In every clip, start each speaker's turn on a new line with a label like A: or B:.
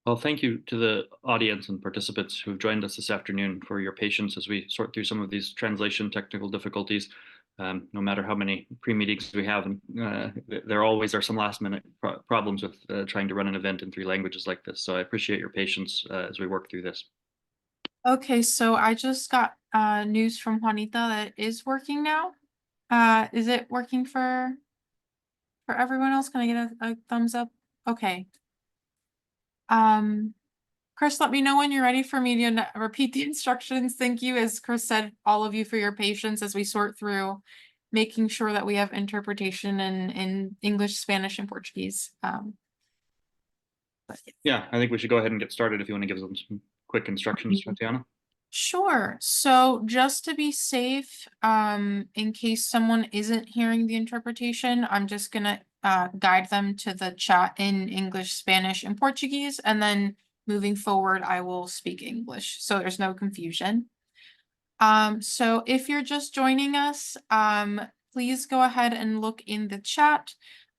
A: Well, thank you to the audience and participants who've joined us this afternoon for your patience as we sort through some of these translation technical difficulties. No matter how many pre-meetings we have, and there always are some last-minute problems with trying to run an event in 3 languages like this. So I appreciate your patience as we work through this.
B: Okay, so I just got news from Juanita that it is working now. Is it working for everyone else? Can I get a thumbs up? Okay. Chris, let me know when you're ready for me to repeat the instructions. Thank you, as Chris said, all of you for your patience as we sort through making sure that we have interpretation in English, Spanish, and Portuguese.
A: Yeah, I think we should go ahead and get started if you want to give them some quick instructions, Tatiana.
B: Sure. So just to be safe, in case someone isn't hearing the interpretation, I'm just gonna guide them to the chat in English, Spanish, and Portuguese, and then moving forward, I will speak English, so there's no confusion. So if you're just joining us, please go ahead and look in the chat.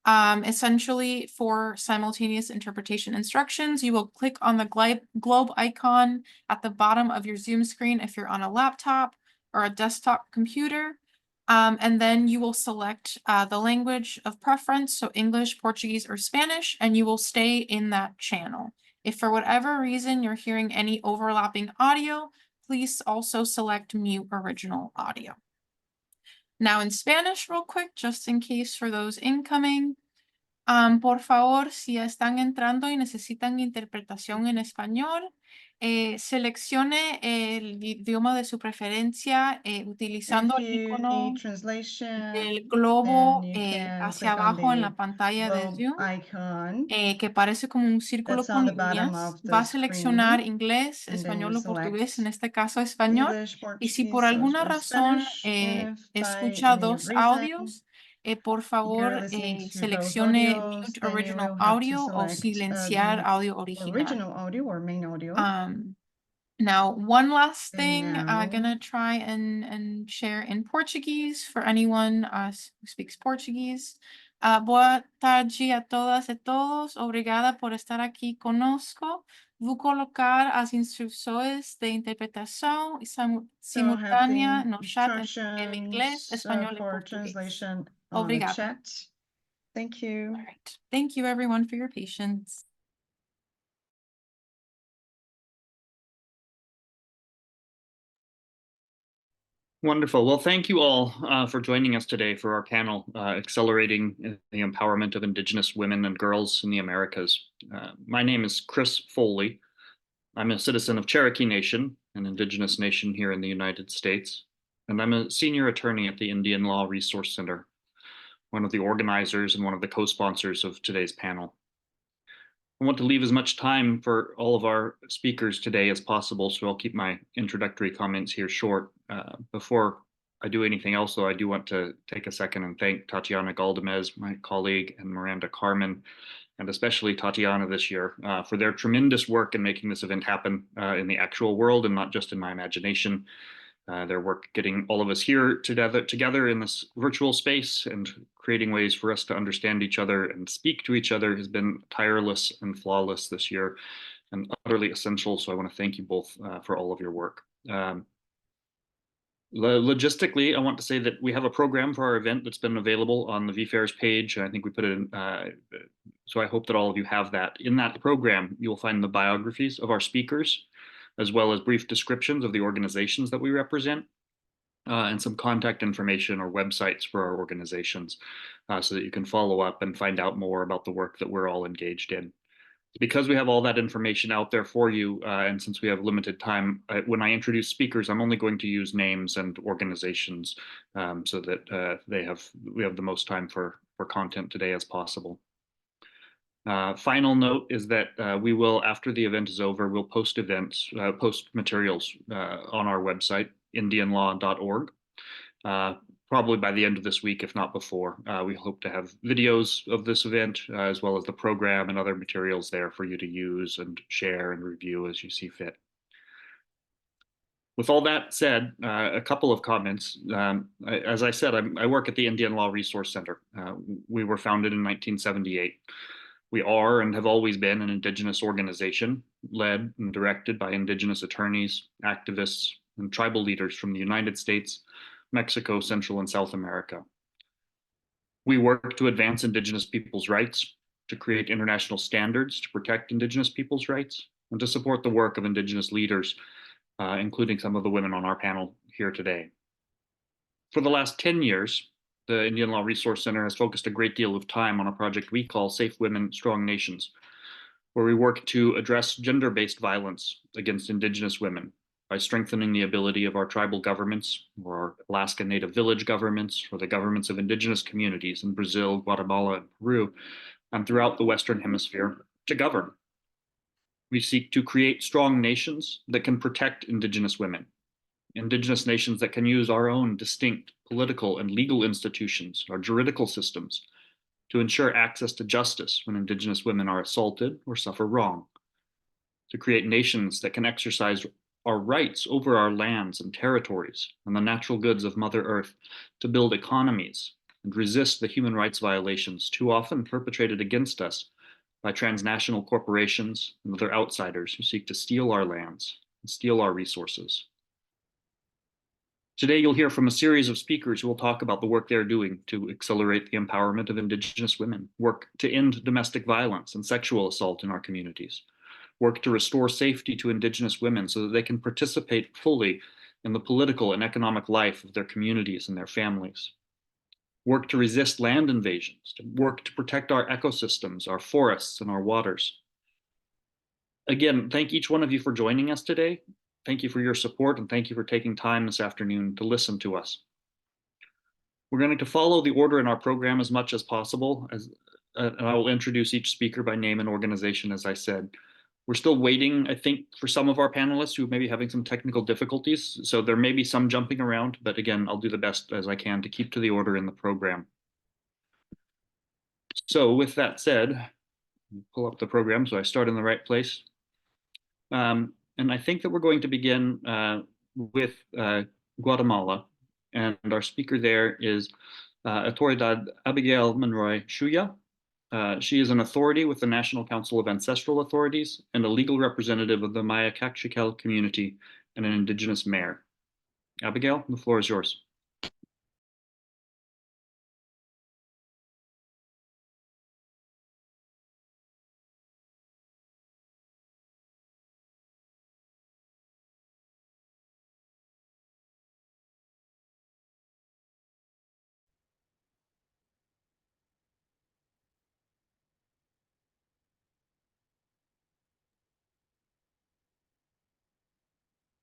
B: Essentially, for simultaneous interpretation instructions, you will click on the globe icon at the bottom of your Zoom screen if you're on a laptop or a desktop computer. And then you will select the language of preference, so English, Portuguese, or Spanish, and you will stay in that channel. If for whatever reason you're hearing any overlapping audio, please also select mute original audio. Now in Spanish, real quick, just in case for those incoming. Por favor, si están entrando y necesitan interpretación en español, seleccione el idioma de su preferencia utilizando el icono del globo hacia abajo en la pantalla de Zoom. Que parece como un círculo con líneas. Va a seleccionar inglés, español o portugués, en este caso español. Y si por alguna razón escucha dos audios, por favor seleccione Mute Original Audio o silenciar audio original. Now, one last thing, I'm gonna try and share in Portuguese for anyone who speaks Portuguese. Boa tarde a todas e todos. Obrigada por estar aqui conosco. Vou colocar as instruções de interpretação simultânea no chat em inglês, espanhol e português. Obrigada.
C: Thank you.
B: All right. Thank you, everyone, for your patience.
A: Wonderful. Well, thank you all for joining us today for our panel, Accelerating the Empowerment of Indigenous Women and Girls in the Americas. My name is Chris Foley. I'm a citizen of Cherokee Nation, an Indigenous nation here in the United States, and I'm a senior attorney at the Indian Law Resource Center, one of the organizers and one of the co-sponsors of today's panel. I want to leave as much time for all of our speakers today as possible, so I'll keep my introductory comments here short. Before I do anything else, though, I do want to take a second and thank Tatiana Galdamez, my colleague, and Miranda Carmen, and especially Tatiana this year, for their tremendous work in making this event happen in the actual world and not just in my imagination. Their work getting all of us here together in this virtual space and creating ways for us to understand each other and speak to each other has been tireless and flawless this year and utterly essential. So I want to thank you both for all of your work. Logistically, I want to say that we have a program for our event that's been available on the VFairs page. I think we put it in, so I hope that all of you have that. In that program, you'll find the biographies of our speakers, as well as brief descriptions of the organizations that we represent, and some contact information or websites for our organizations, so that you can follow up and find out more about the work that we're all engaged in. Because we have all that information out there for you, and since we have limited time, when I introduce speakers, I'm only going to use names and organizations so that we have the most time for content today as possible. Final note is that we will, after the event is over, we'll post materials on our website, indianlaw.org, probably by the end of this week, if not before. We hope to have videos of this event, as well as the program and other materials there for you to use and share and review as you see fit. With all that said, a couple of comments. As I said, I work at the Indian Law Resource Center. We were founded in 1978. We are and have always been an Indigenous organization led and directed by Indigenous attorneys, activists, and tribal leaders from the United States, Mexico, Central and South America. We work to advance Indigenous peoples' rights, to create international standards to protect Indigenous peoples' rights, and to support the work of Indigenous leaders, including some of the women on our panel here today. For the last 10 years, the Indian Law Resource Center has focused a great deal of time on a project we call Safe Women, Strong Nations, where we work to address gender-based violence against Indigenous women by strengthening the ability of our tribal governments, or our Alaska Native village governments, or the governments of Indigenous communities in Brazil, Guatemala, and Peru, and throughout the Western Hemisphere to govern. We seek to create strong nations that can protect Indigenous women, Indigenous nations that can use our own distinct political and legal institutions, our juridical systems, to ensure access to justice when Indigenous women are assaulted or suffer wrong, to create nations that can exercise our rights over our lands and territories and the natural goods of Mother Earth, to build economies and resist the human rights violations too often perpetrated against us by transnational corporations and other outsiders who seek to steal our lands and steal our resources. Today, you'll hear from a series of speakers who will talk about the work they're doing to accelerate the empowerment of Indigenous women, work to end domestic violence and sexual assault in our communities, work to restore safety to Indigenous women so that they can participate fully in the political and economic life of their communities and their families, work to resist land invasions, to work to protect our ecosystems, our forests, and our waters. Again, thank each one of you for joining us today. Thank you for your support, and thank you for taking time this afternoon to listen to us. We're going to follow the order in our program as much as possible, and I will introduce each speaker by name and organization, as I said. We're still waiting, I think, for some of our panelists who may be having some technical difficulties, so there may be some jumping around, but again, I'll do the best as I can to keep to the order in the program. So with that said, pull up the program so I start in the right place. And I think that we're going to begin with Guatemala, and our speaker there is Autoridad Abigail Monroy Shuya. She is an authority with the National Council of Ancestral Authorities and a legal representative of the Maya Caxical community and an Indigenous mayor. Abigail, the floor is yours.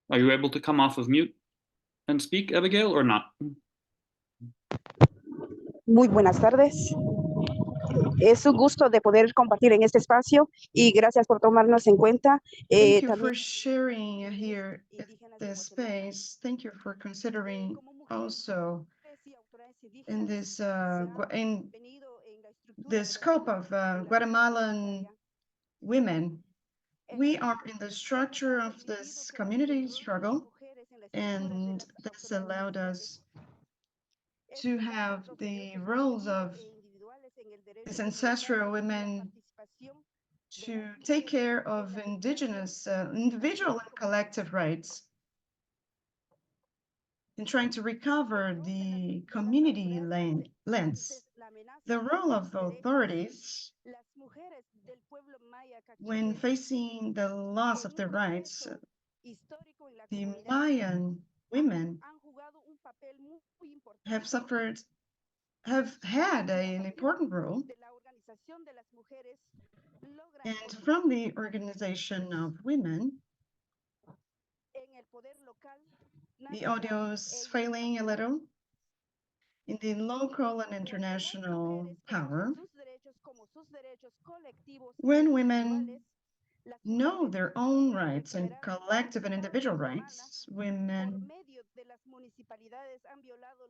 A: Are you able to come off of mute and speak, Abigail, or not?
D: Muy buenas tardes. Es un gusto de poder compartir en este espacio y gracias por tomarnos en cuenta.
C: Thank you
D: También
C: for sharing here at this space. Thank you for considering also in this in the scope of Guatemalan women. We are in the structure of this community struggle, and this allowed us to have the roles of these ancestral women to take care of Indigenous individual and collective rights in trying to recover the community lands. The role of authorities when facing the loss of their rights, the Mayan women have had an important role, and from the organization of women, the audio is failing a little. In the local and international power, when women know their own rights and collective and individual rights, women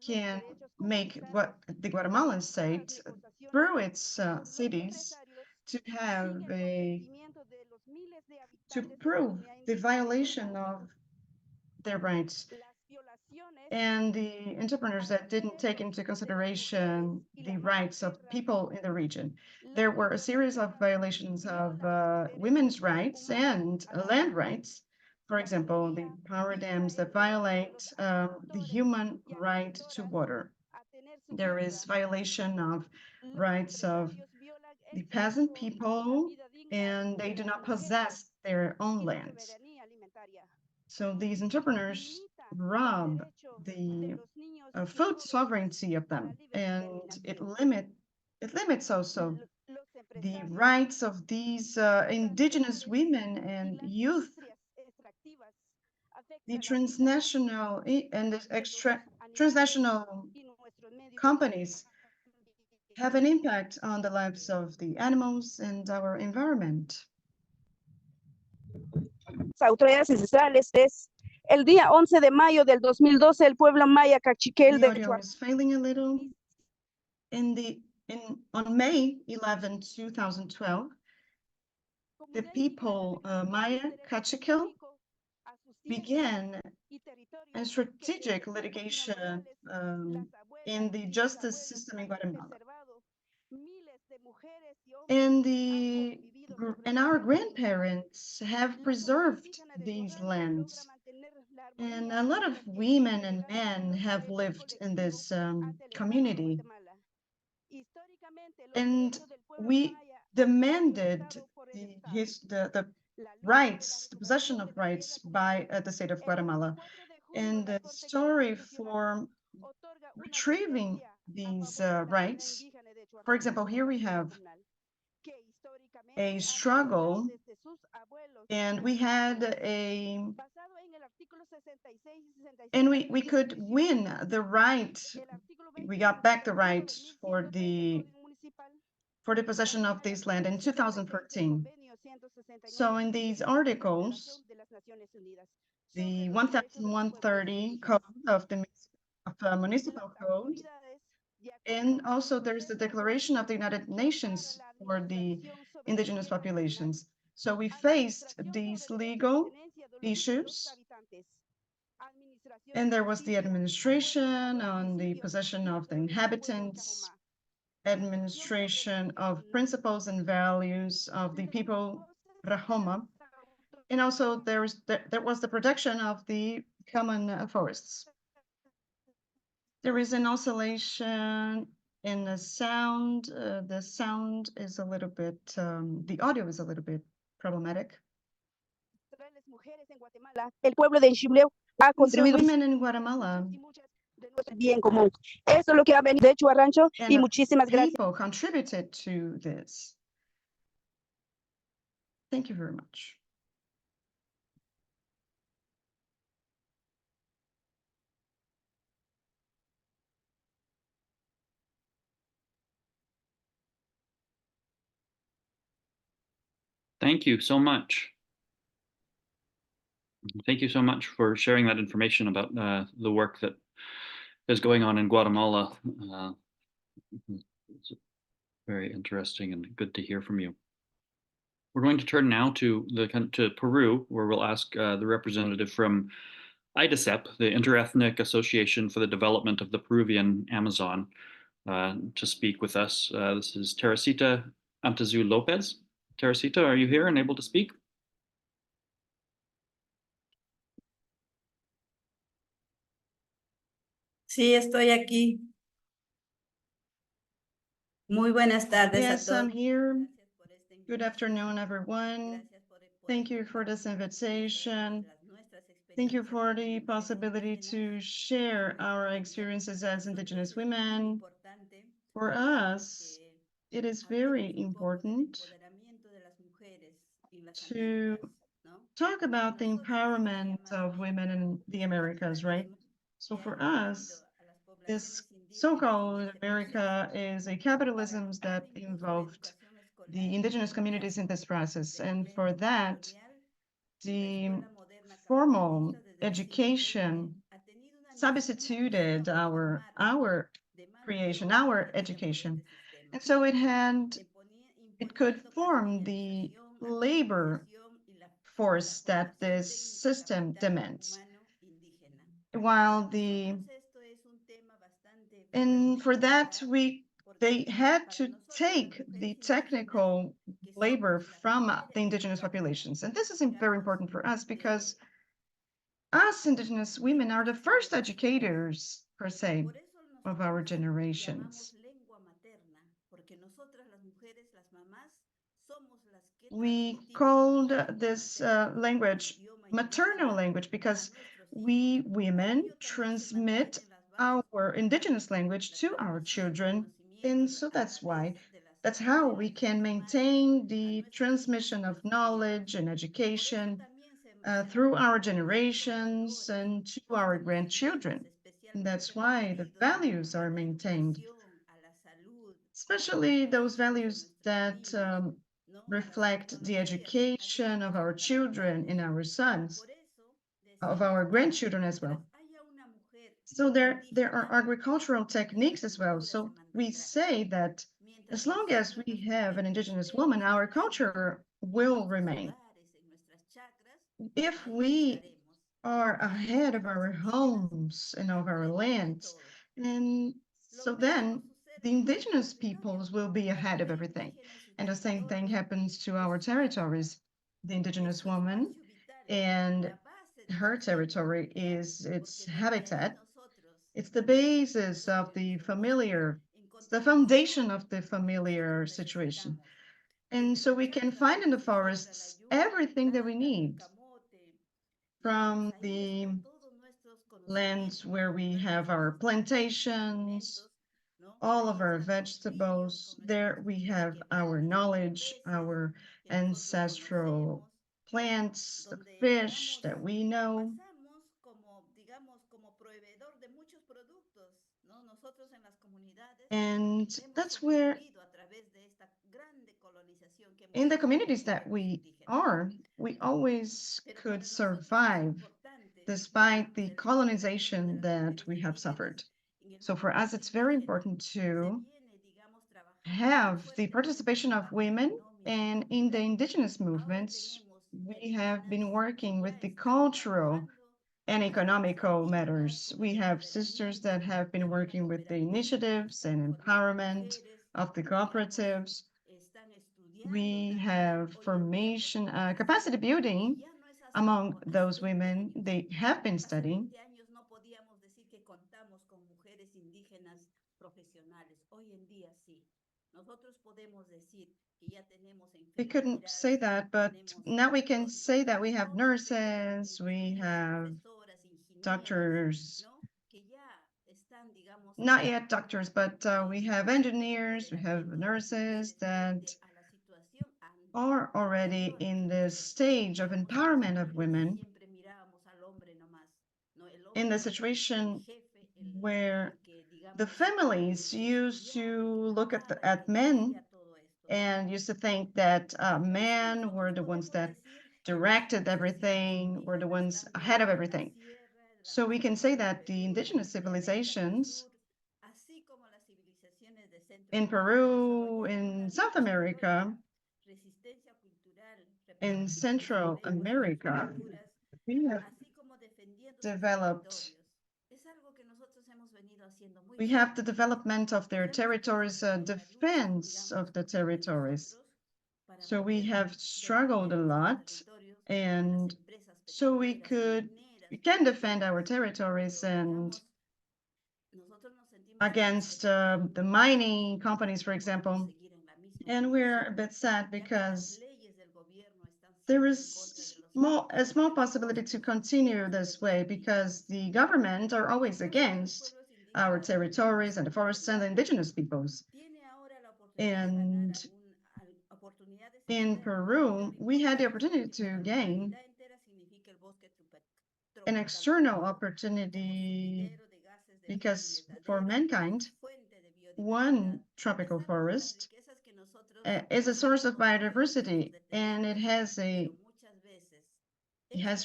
C: can make what the Guatemalan state through its cities to prove the violation of their rights. and the entrepreneurs that didn't take into consideration the rights of people in the region. There were a series of violations of women's rights and land rights. For example, the power dams that violate the human right to water. There is violation of rights of the peasant people, and they do not possess their own lands. So these entrepreneurs rob the food sovereignty of them, and it limits also the rights of these indigenous women and youth. The transnational and the transnational companies have an impact on the lives of the animals and our environment.
D: Autoridades ancestrales. El día 11 de mayo del 2012, el pueblo maya cachiquel
C: The
D: de
C: audio is failing a little. On May 11, 2012, the people Maya Cachiquel began a strategic litigation in the justice system in Guatemala. And our grandparents have preserved these lands. And a lot of women and men have lived in this community. And we demanded the rights, the possession of rights by the state of Guatemala. And the story for retrieving these rights, for example, here we have a struggle, and we had we could win the right. We got back the right for the possession of this land in 2014. So in these articles, the 1130 code of the municipal code, and also there's the Declaration of the United Nations for the indigenous populations. So we faced these legal issues, and there was the administration on the possession of the inhabitants, administration of principles and values of the people Rahoma, and also there was the protection of the common forests. There is an oscillation in the sound. The sound is a little bit, the audio is a little bit problematic.
D: El pueblo de Enchibleo ha
C: And so
D: contribuido
C: women in Guatemala
D: bien común. Eso es lo que ha venido de hecho a Rancho y
C: and
D: muchísimas gracias.
C: people contributed to this. Thank you very much.
A: Thank you so much. Thank you so much for sharing that information about the work that is going on in Guatemala. It's very interesting and good to hear from you. We're going to turn now to Peru, where we'll ask the representative from IDESEP, the Interethnic Association for the Development of the Peruvian Amazon, to speak with us. This is Teresita Antazu Lopez. Teresita, are you here and able to speak?
E: Sí, estoy aquí. Muy buenas tardes a
C: Yes,
E: todos.
C: I'm here.
E: Gracias por esta
C: Good
E: invitación.
C: afternoon, everyone.
E: Gracias por
C: Thank you for this invitation. Thank you for the possibility to share our experiences as Indigenous women. For us, it is very important to talk about the empowerment of women in the Americas, right? So for us, this so-called America is a capitalism that involved the indigenous communities in this process. And for that, the formal education substituted our creation, our education. And so it could form the labor force that this system demands. while and for that they had to take the technical labor from the indigenous populations. And this is very important for us because us indigenous women are the first educators, per se, of our generations. We called this language maternal language because we women transmit our indigenous language to our children. And so that's how we can maintain the transmission of knowledge and education through our generations and to our grandchildren. And that's why the values are maintained, especially those values that reflect the education of our children and our sons, of our grandchildren as well. So there are agricultural techniques as well. So we say that as long as we have an indigenous woman, our culture will remain. If we are ahead of our homes and of our lands, and so then the indigenous peoples will be ahead of everything. And the same thing happens to our territories. The indigenous woman and her territory is its habitat. It's the basis of the familiar, it's the foundation of the familiar situation. And so we can find in the forests everything that we need, from the lands where we have our plantations, all of our vegetables. There we have our knowledge, our ancestral plants, the fish that we know. And that's where, in the communities that we are, we always could survive despite the colonization that we have suffered. So for us, it's very important to have the participation of women, and in the indigenous movements, we have been working with the cultural and economical matters. We have sisters that have been working with the initiatives and empowerment of the cooperatives. We have formation, capacity building among those women. They have been studying. We couldn't say that, but now we can say that we have nurses, we have doctors, not yet doctors, but we have engineers, we have nurses that are already in the stage of empowerment of women, in the situation where the families used to look at men and used to think that men were the ones that directed everything, were the ones ahead of everything. So we can say that the indigenous civilizations in Peru, in South America, in Central America, we have developed, we have the development of their territories, defense of the territories. So we have struggled a lot, and so we can defend our territories and against the mining companies, for example. And we're a bit sad because there is a small possibility to continue this way because the government are always against our territories and the forests and the indigenous peoples. And in Peru, we had the opportunity to gain an external opportunity because for mankind, one tropical forest is a source of biodiversity, and it has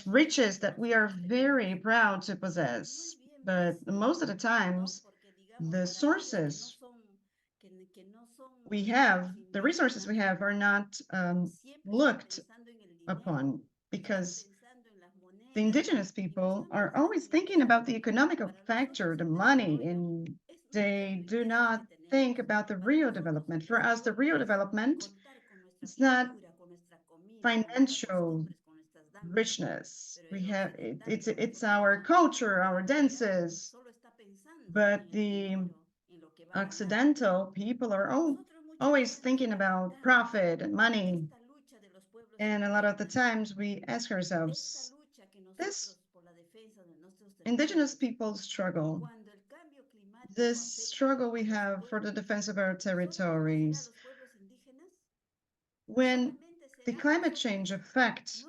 C: riches that we are very proud to possess. But most of the times, the sources we have, the resources we have, are not looked upon because the indigenous people are always thinking about the economic factor, the money, and they do not think about the real development. For us, the real development is not financial richness. We have it's our culture, our dances, but the Occidental people are always thinking about profit and money. And a lot of the times we ask ourselves, this indigenous people struggle, this struggle we have for the defense of our territories, when the climate change affects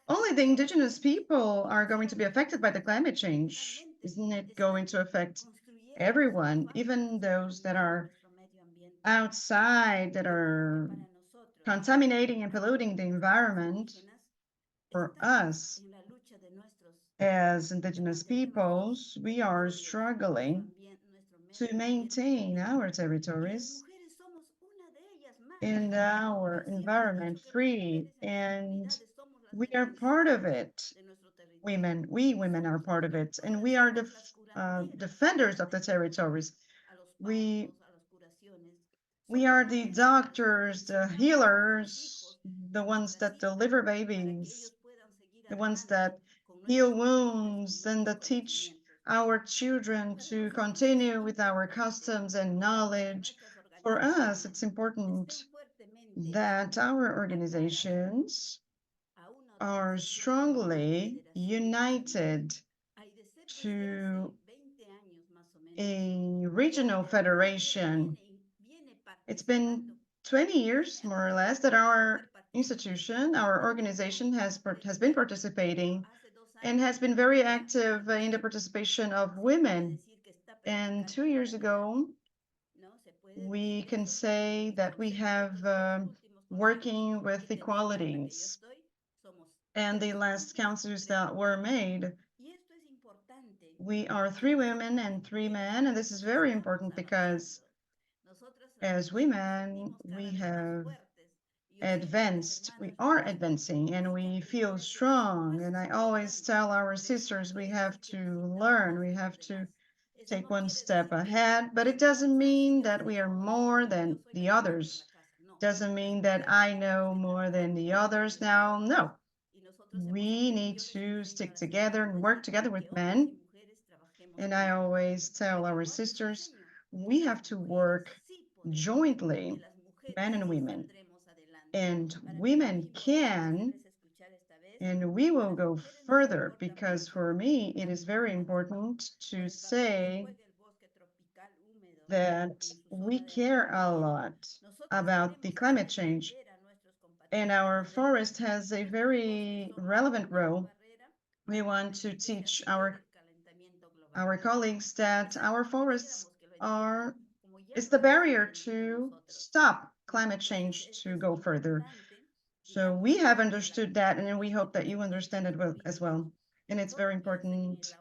C: only the indigenous people are going to be affected by the climate change. Isn't it going to affect everyone, even those that are outside, that are contaminating and polluting the environment? For us, as indigenous peoples, we are struggling to maintain our territories and our environment free, and we are part of it. We women are part of it, and we are the defenders of the territories. We we are the doctors, the healers, the ones that deliver babies, the ones that heal wounds, and that teach our children to continue with our customs and knowledge. For us, it's important that our organizations are strongly united to a regional federation. It's been 20 years, more or less, that our institution, our organization has been participating and has been very active in the participation of women. And 2 years ago, we can say that we have working with equalities. And the last councils that were made, we are 3 women and 3 men, and this is very important because as women, we have advanced, we are advancing, and we feel strong. And I always tell our sisters we have to learn, we have to take one step ahead, but it doesn't mean that we are more than the others. Doesn't mean that I know more than the others now. No, we need to stick together and work together with men. And I always tell our sisters, we have to work jointly, men and women. And women can, and we will go further, because for me, it is very important to say that we care a lot about the climate change. And our forest has a very relevant role. We want to teach our colleagues that our forests are is the barrier to stop climate change to go further. So we have understood that, and we hope that you understand it as well. And it's very important,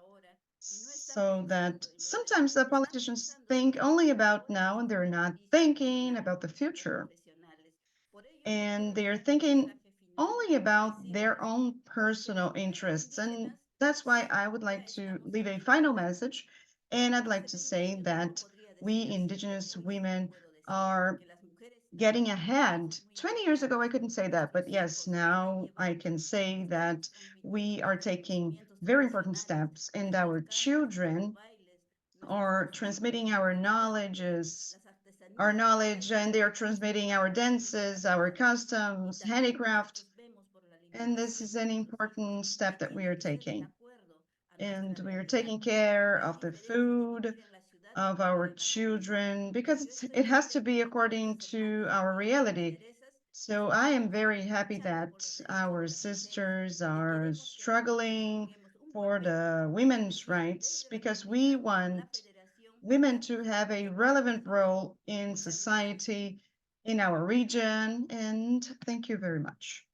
C: so that sometimes the politicians think only about now and they're not thinking about the future. And they're thinking only about their own personal interests. And that's why I would like to leave a final message. And I'd like to say that we Indigenous women are getting ahead. 20 years ago, I couldn't say that, but yes, now I can say that we are taking very important steps, and our children are transmitting our knowledge, and they are transmitting our dances, our customs, handicraft, and this is an important step that we are taking. And we are taking care of the food of our children, because it has to be according to our reality. So I am very happy that our sisters are struggling for the women's rights, because we want women to have a relevant role in society, in our region. And thank you very much.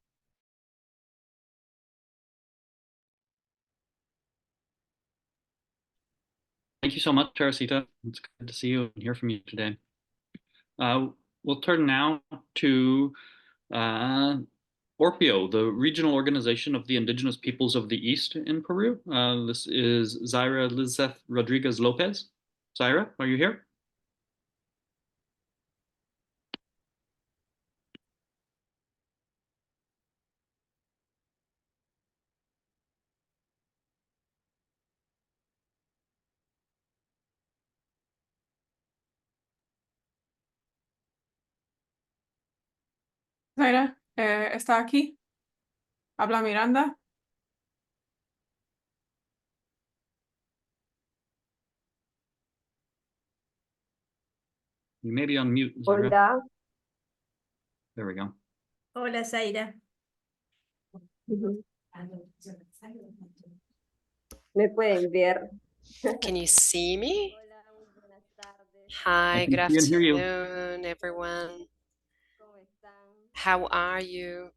A: Thank you so much, Teresita. It's good to see you and hear from you today. We'll turn now to Orpio, the regional organization of the indigenous peoples of the East in Peru. This is Zaira Lizeth Rodriguez Lopez. Zaira, are you here?
F: Zaira, ¿está aquí? Habla Miranda.
A: You may be on mute, Zaira.
G: Hola.
A: There we go.
E: Hola, Zaira.
G: Ujú. ¿Me pueden ver?
H: Can you see me? Hi,
A: I
H: good
A: can see and hear you.
H: afternoon, everyone. How are you?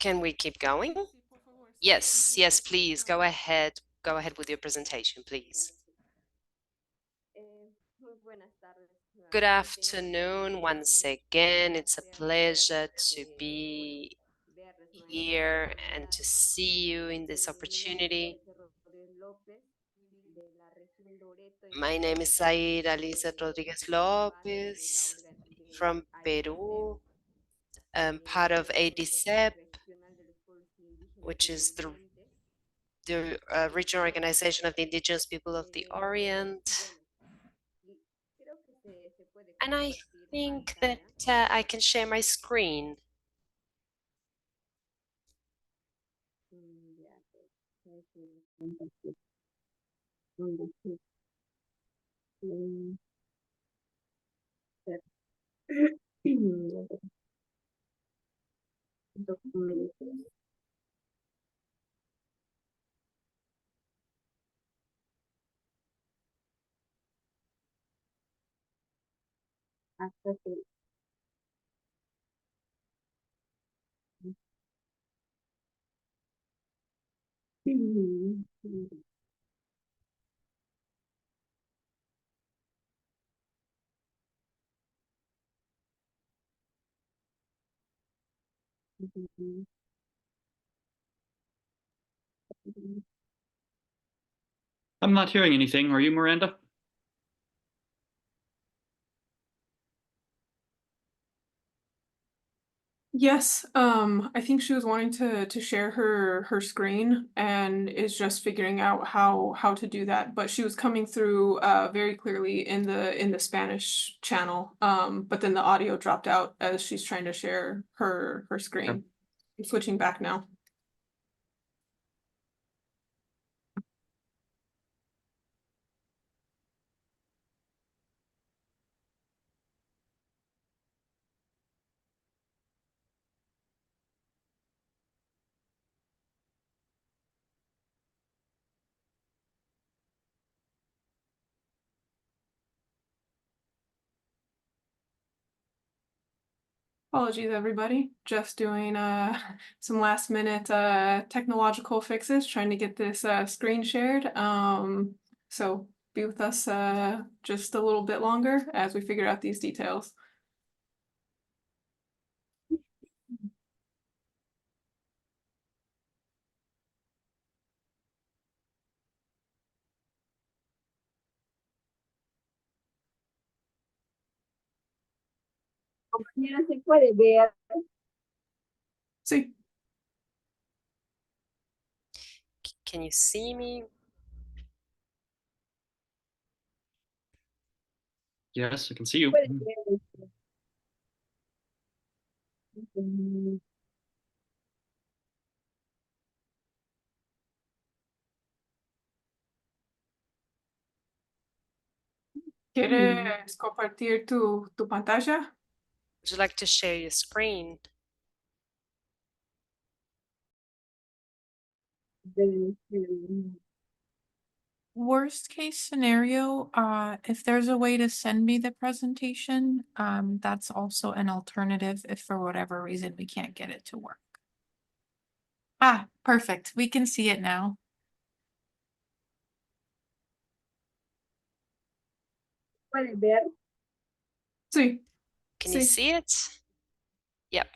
H: Can we keep going? Yes, yes, please. Go ahead. Go ahead with your presentation, please. Good afternoon once again. It's a pleasure to be here and to see you in this opportunity. My name is Zaira Lizeth Rodriguez Lopez from Peru. I'm part of ADCEP, which is the regional organization of the Indigenous people of the Orient. And I think that I can share my screen.
A: I'm not hearing anything. Are you, Miranda?
F: Yes, I think she was wanting to share her screen and is just figuring out how to do that. But she was coming through very clearly in the Spanish channel. But then the audio dropped out as she's trying to share her screen.
A: Okay.
F: I'm switching back now. Apologies, everybody. Just doing some last minute technological fixes, trying to get this screen shared. So be with us just a little bit longer as we figure out these details.
G: Compañera, ¿se puede ver?
F: Sí.
H: Can you see me?
A: Yes, I can see you.
G: ¿Puede ver? Mm,
F: ¿Quieres compartir tu pantalla?
H: Would you like to share your screen?
B: Worst case scenario, if there's a way to send me the presentation, that's also an alternative if for whatever reason we can't get it to work. Ah, perfect. We can see it now.
G: puede ver?
F: Sí,
H: Can you
F: sí.
H: see it? Yep.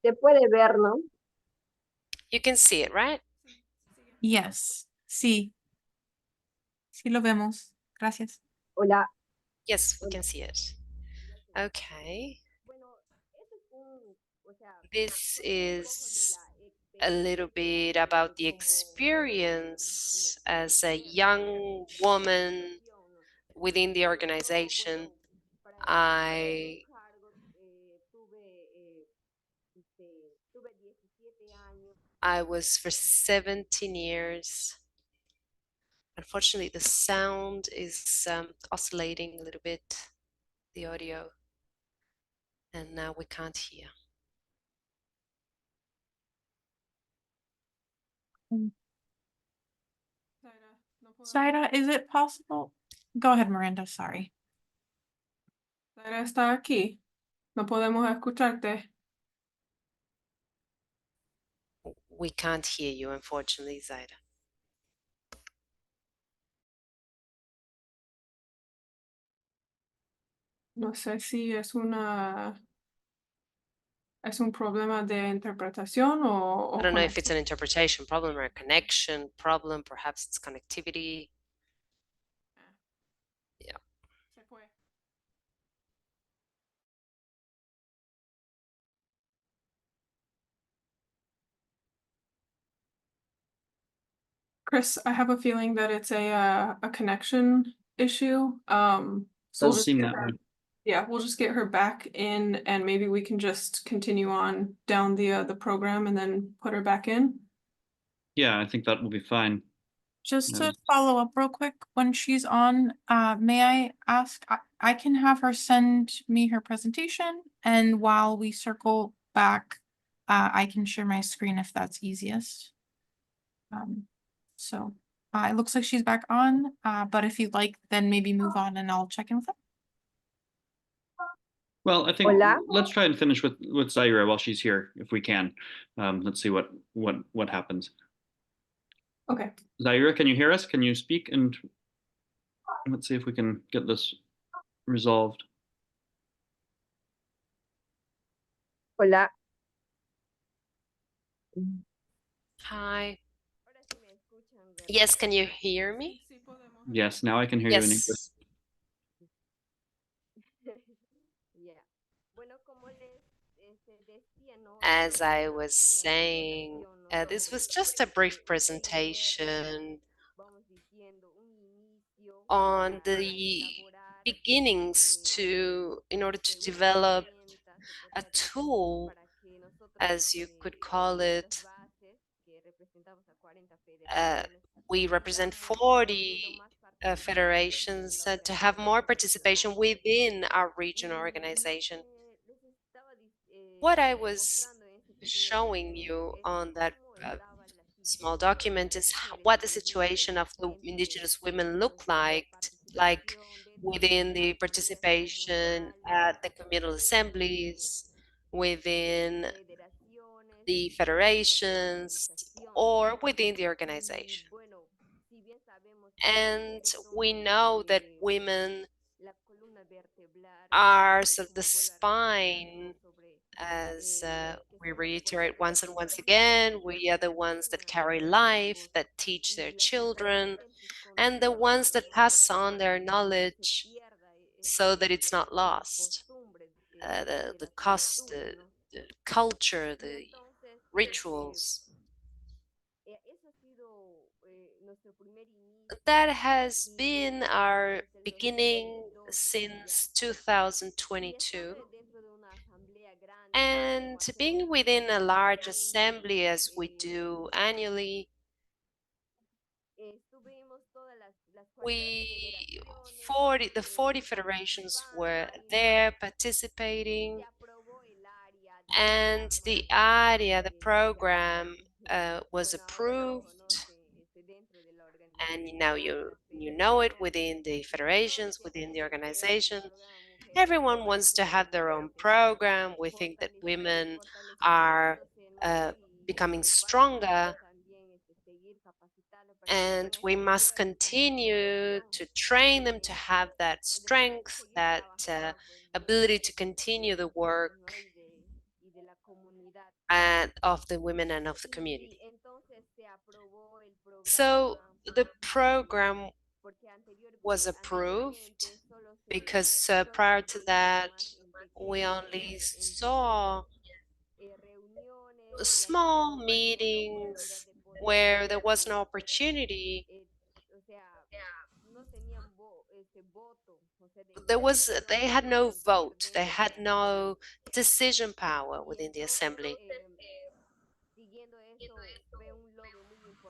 G: Se puede ver, ¿no?
H: You can see it, right?
B: Yes, sí, sí lo vemos. Gracias.
G: Hola.
H: Yes, we can see it. Okay. This is a little bit about the experience as a young woman within the organization. I was for 17 years. Unfortunately, the sound is oscillating a little bit, the audio, and now we can't hear.
B: Zaira, is it possible? Go ahead, Miranda, sorry.
F: Zaira está aquí. No podemos escucharte.
H: We can't hear you, unfortunately, Zaida.
F: No sé si es un problema de interpretación
H: I don't know if
F: conexión.
H: it's an interpretation problem or a connection problem, perhaps it's connectivity. Yeah.
F: Se fue. Chris, I have a feeling that it's a connection issue. So we'll
A: Does
F: just
A: seem
F: get
A: that
F: her,
A: way.
F: yeah, we'll just get her back in, and maybe we can just continue on down the program and then put her back in.
A: Yeah, I think that will be fine.
B: Just to
A: Yes.
B: follow up real quick, when she's on, may I ask, I can have her send me her presentation, and while we circle back, I can share my screen if that's easiest. So it looks like she's back on, but if you'd like, then maybe move on and I'll check in with her.
A: Well, I think
G: Hola.
A: let's try and finish with Zaira while she's here, if we can. Let's see what happens.
F: Okay.
A: Zaira, can you hear us? Can you speak? And let's see if we can get this resolved.
G: Hola.
H: Hi. Yes, can you hear me?
A: Yes, now I can hear you in English.
H: Yes. As I was saying, this was just a brief presentation on the beginnings in order to develop a tool, as you could call it. We represent 40 federations to have more participation within our regional organization. What I was showing you on that small document is what the situation of the indigenous women look like within the participation at the communal assemblies, within the federations, or within the organization. And we know that women are sort of the spine, as we reiterate once and once again. We are the ones that carry life, that teach their children, and the ones that pass on their knowledge so that it's not lost. The cost, the culture, the rituals. That has been our beginning since 2022. And being within a large assembly as we do annually, we the 40 federations were there participating, and the area, the program was approved, and now you know it within the federations, within the organization. Everyone wants to have their own program. We think that women are becoming stronger, and we must continue to train them to have that strength, that ability to continue the work of the women and of the community. So the program was approved because prior to that, we only saw small meetings where there was no opportunity. They had no vote, they had no decision power within the assembly.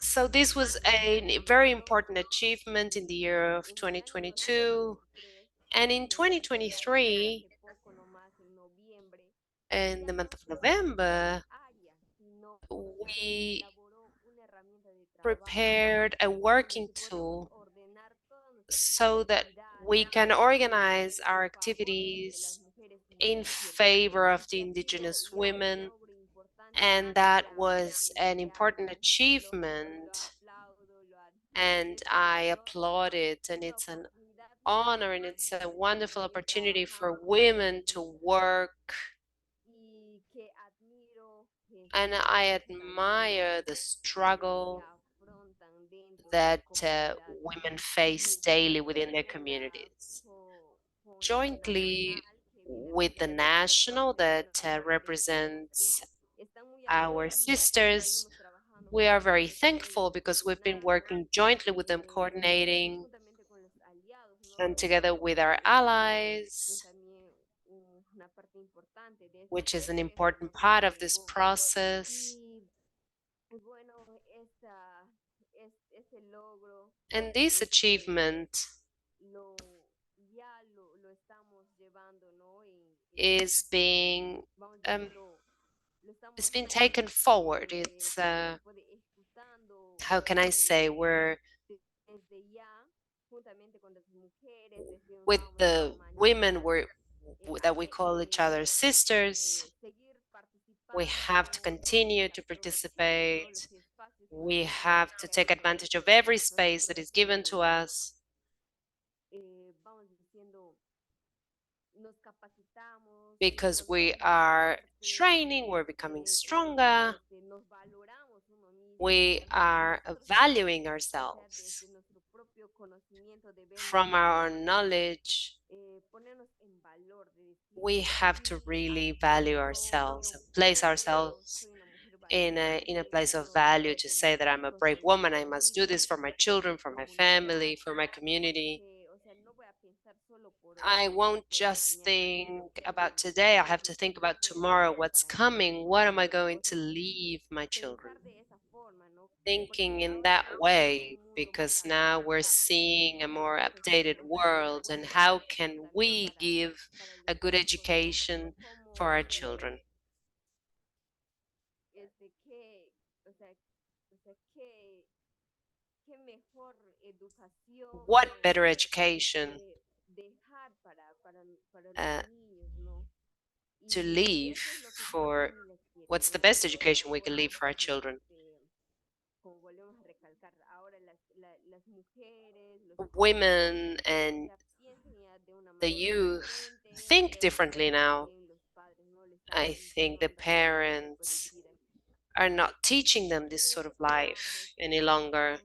H: So this was a very important achievement in the year of 2022. And in 2023, in the month of November, we prepared a working tool so that we can organize our activities in favor of the indigenous women, and that was an important achievement, and I applaud it, and it's an honor and it's a wonderful opportunity for women to work, and I admire the struggle that women face daily within their communities. Jointly with the national that represents our sisters, we are very thankful because we've been working jointly with them, coordinating, and together with our allies, which is an important part of this process. And this achievement is being it's been taken forward. It's how can I say, we're with the women that we call each other sisters. We have to continue to participate. We have to take advantage of every space that is given to us. Because we are training, we're becoming stronger, we are valuing ourselves from our knowledge. We have to really value ourselves and place ourselves in a place of value, to say that I'm a brave woman, I must do this for my children, for my family, for my community. I won't just think about today, I have to think about tomorrow, what's coming, what am I going to leave my children? Thinking in that way, because now we're seeing a more updated world, and how can we give a good education for our children? What better education to leave for, what's the best education we can leave for our children? Women and the youth think differently now. I think the parents are not teaching them this sort of life any longer.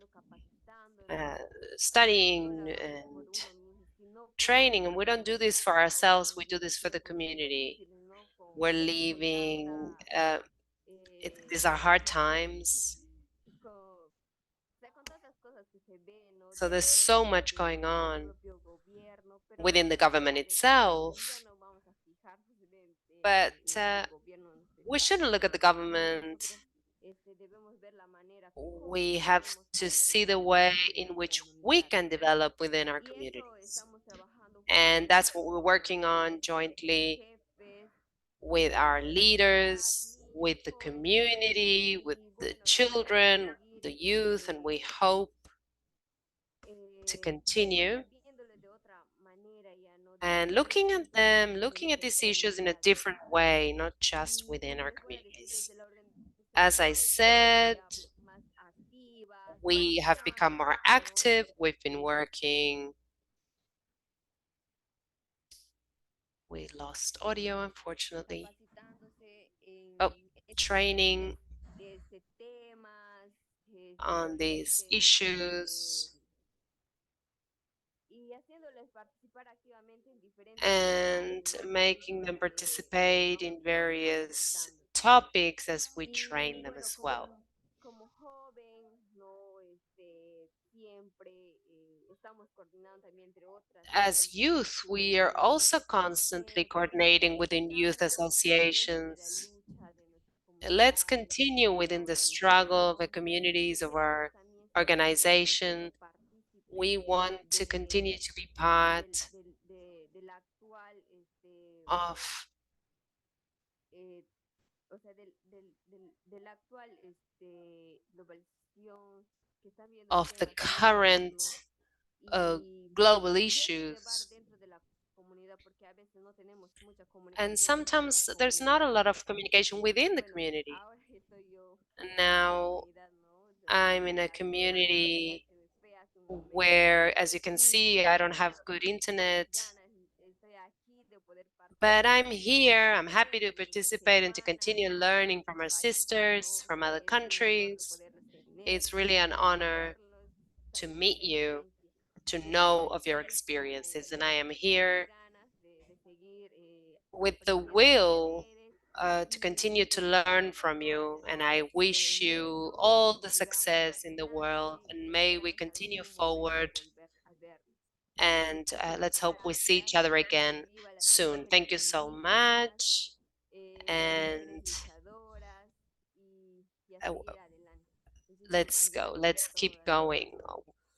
H: Studying and training, and we don't do this for ourselves, we do this for the community. We're leaving, these are hard times. So there's so much going on within the government itself, but we shouldn't look at the government we have to see the way in which we can develop within our communities. And that's what we're working on jointly with our leaders, with the community, with the children, the youth, and we hope to continue and looking at them, looking at these issues in a different way, not just within our communities. As I said, we have become more active. We've been working. We lost audio, unfortunately. Oh, training on these issues and making them participate in various topics as we train them as well. As youth, we are also constantly coordinating within youth associations. Let's continue within the struggle of the communities of our organization. We want to continue to be part of the current global issues. And sometimes there's not a lot of communication within the community. And now I'm in a community where, as you can see, I don't have good internet. But I'm here, I'm happy to participate and to continue learning from our sisters from other countries. It's really an honor to meet you, to know of your experiences, and I am here with the will to continue to learn from you, and I wish you all the success in the world, and may we continue forward, and let's hope we see each other again soon. Thank you so much, and let's go. Let's keep going.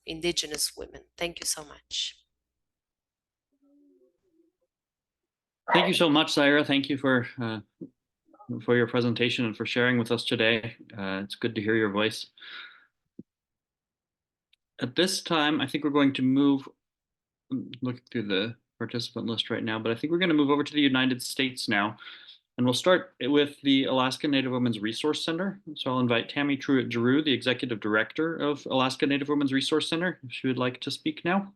H: Indigenous women. Thank you so much.
A: Thank you so much, Zaira. Thank you for your presentation and for sharing with us today. It's good to hear your voice. At this time, I think we're going to move, looking through the participant list right now, but I think we're going to move over to the United States now. And we'll start with the Alaska Native Women's Resource Center. So I'll invite Tammy Truitt-Giroux, the Executive Director of Alaska Native Women's Resource Center, if she would like to speak now.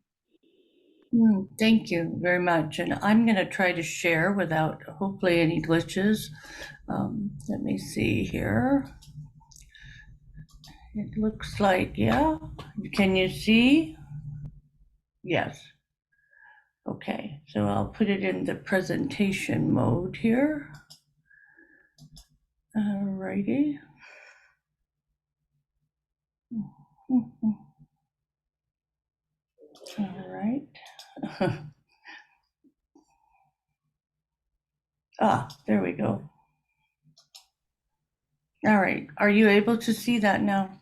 I: Thank you very much. And I'm going to try to share without hopefully any glitches. Let me see here. It looks like, yeah. Can you see? Yes. Okay, so I'll put it in the presentation mode here. Alrighty. All right. There we go. All right, are you able to see that now?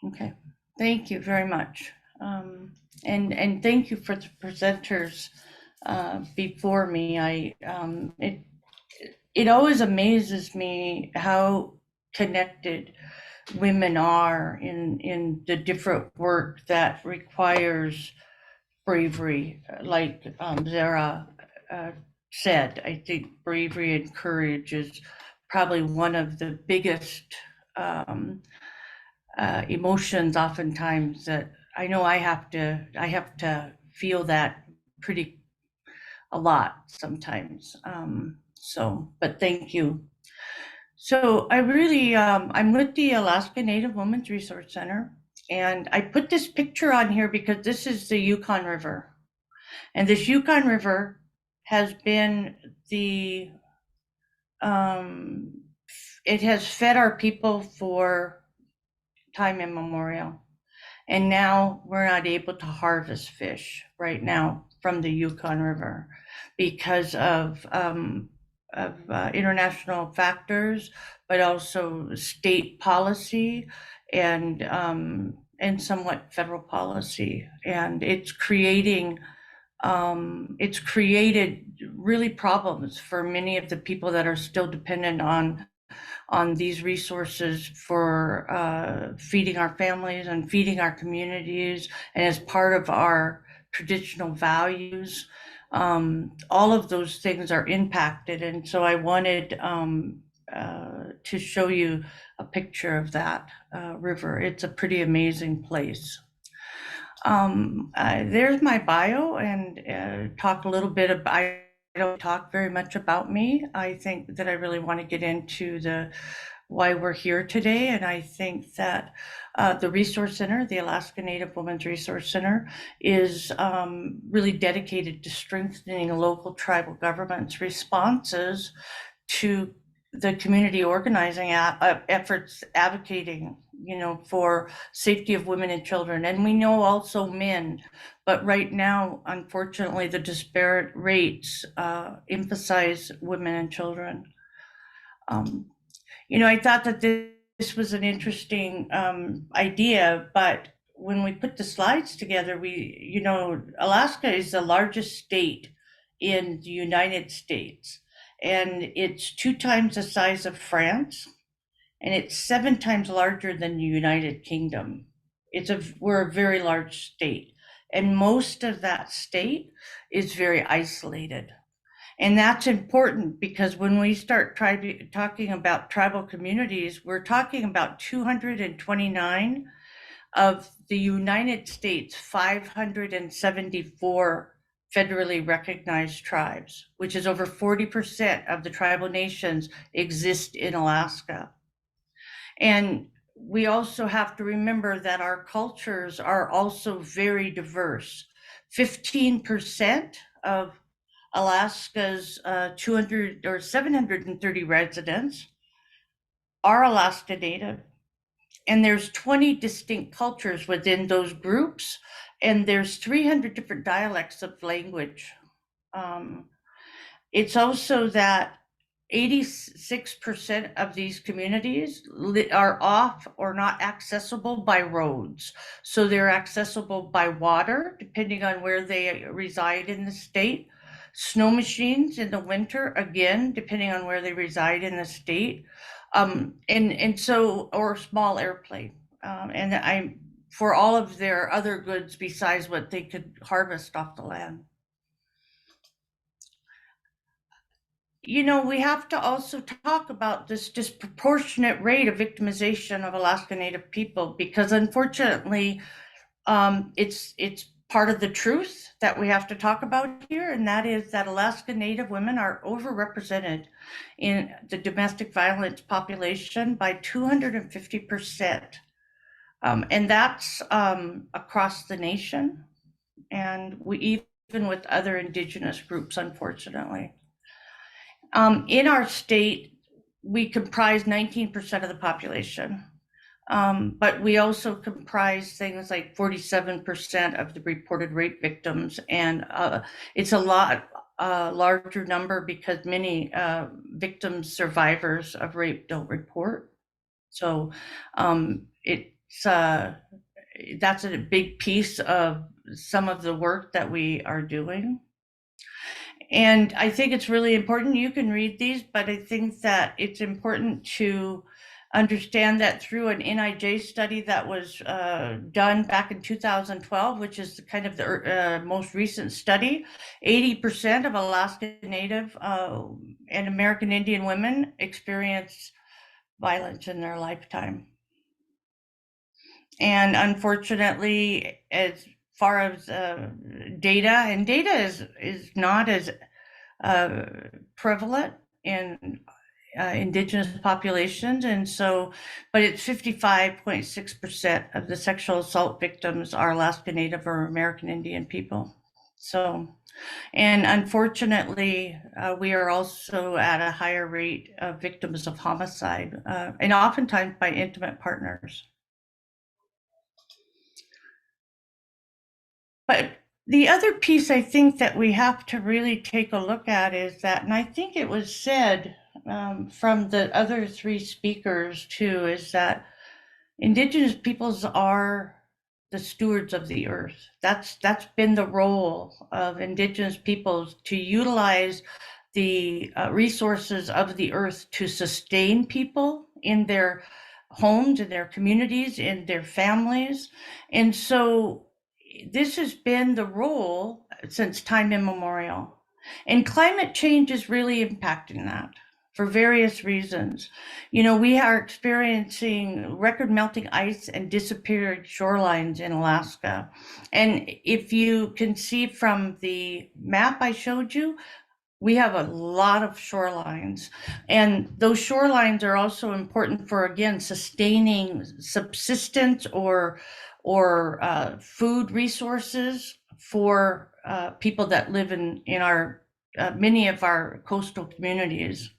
I: Okay, thank you very much. And thank you for the presenters before me. It always amazes me how connected women are in the different work that requires bravery, like Zara said. I think bravery and courage is probably one of the biggest emotions oftentimes that I know I have to feel that pretty a lot sometimes. But thank you. So I really, I'm with the Alaska Native Women's Resource Center, and I put this picture on here because this is the Yukon River. And this Yukon River has been it has fed our people for time immemorial. And now we're not able to harvest fish right now from the Yukon River because of international factors, but also state policy and somewhat federal policy. And it's created really problems for many of the people that are still dependent on these resources for feeding our families and feeding our communities, and as part of our traditional values. All of those things are impacted, and so I wanted to show you a picture of that river. It's a pretty amazing place. There's my bio, and talk a little bit about, I don't talk very much about me. I think that I really want to get into why we're here today. And I think that the Resource Center, the Alaska Native Women's Resource Center, is really dedicated to strengthening local tribal governments' responses to the community organizing efforts advocating, for safety of women and children. And we know also men, but right now, unfortunately, the disparate rates emphasize women and children. I thought that this was an interesting idea, but when we put the slides together, Alaska is the largest state in the United States, and it's 2 times the size of France, and it's 7 times larger than the United Kingdom. We're a very large state, and most of that state is very isolated. And that's important because when we start talking about tribal communities, we're talking about 229 of the United States 574 federally recognized tribes, which is over 40% of the tribal nations exist in Alaska. And we also have to remember that our cultures are also very diverse. 15% of Alaska's 200 or 730 residents are Alaska Native, and there's 20 distinct cultures within those groups, and there's 300 different dialects of language. It's also that 86% of these communities are off or not accessible by roads. So they're accessible by water, depending on where they reside in the state. Snow machines in the winter, again, depending on where they reside in the state. Or small airplane. For all of their other goods besides what they could harvest off the land. We have to also talk about this disproportionate rate of victimization of Alaska Native people, because unfortunately, it's part of the truth that we have to talk about here, and that is that Alaska Native women are overrepresented in the domestic violence population by 250%. And that's across the nation, and even with other Indigenous groups, unfortunately. In our state, we comprise 19% of the population, but we also comprise things like 47% of the reported rape victims, and it's a lot larger number because many victims, survivors of rape don't report. So that's a big piece of some of the work that we are doing. And I think it's really important. You can read these, but I think that it's important to understand that through an NIJ study that was done back in 2012, which is kind of the most recent study, 80% of Alaska Native and American Indian women experience violence in their lifetime. And unfortunately, as far as data, and data is not as prevalent in Indigenous populations, and so, but it's 55.6% of the sexual assault victims are Alaska Native or American Indian people. So, and unfortunately, we are also at a higher rate of victims of homicide, and oftentimes by intimate partners. But The other piece I think that we have to really take a look at is that, and I think it was said from the other three speakers too, is that Indigenous peoples are the stewards of the earth. That's been the role of Indigenous peoples, to utilize the resources of the earth to sustain people in their homes, in their communities, in their families. And so this has been the role since time immemorial. And climate change is really impacting that for various reasons. You know, we are experiencing record melting ice and disappeared shorelines in Alaska. And if you can see from the map I showed you, we have a lot of shorelines, and those shorelines are also important for, again, sustaining subsistence or food resources for people that live in our many of our coastal communities.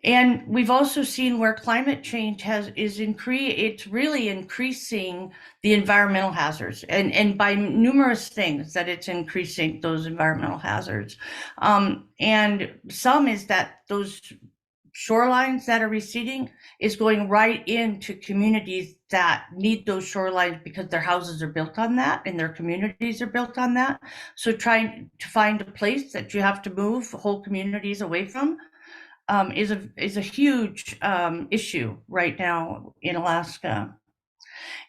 I: And we've also seen where climate change it's really increasing the environmental hazards, and by numerous things that it's increasing those environmental hazards. And some is that those shorelines that are receding is going right into communities that need those shorelines because their houses are built on that and their communities are built on that. So trying to find a place that you have to move whole communities away from is a huge issue right now in Alaska.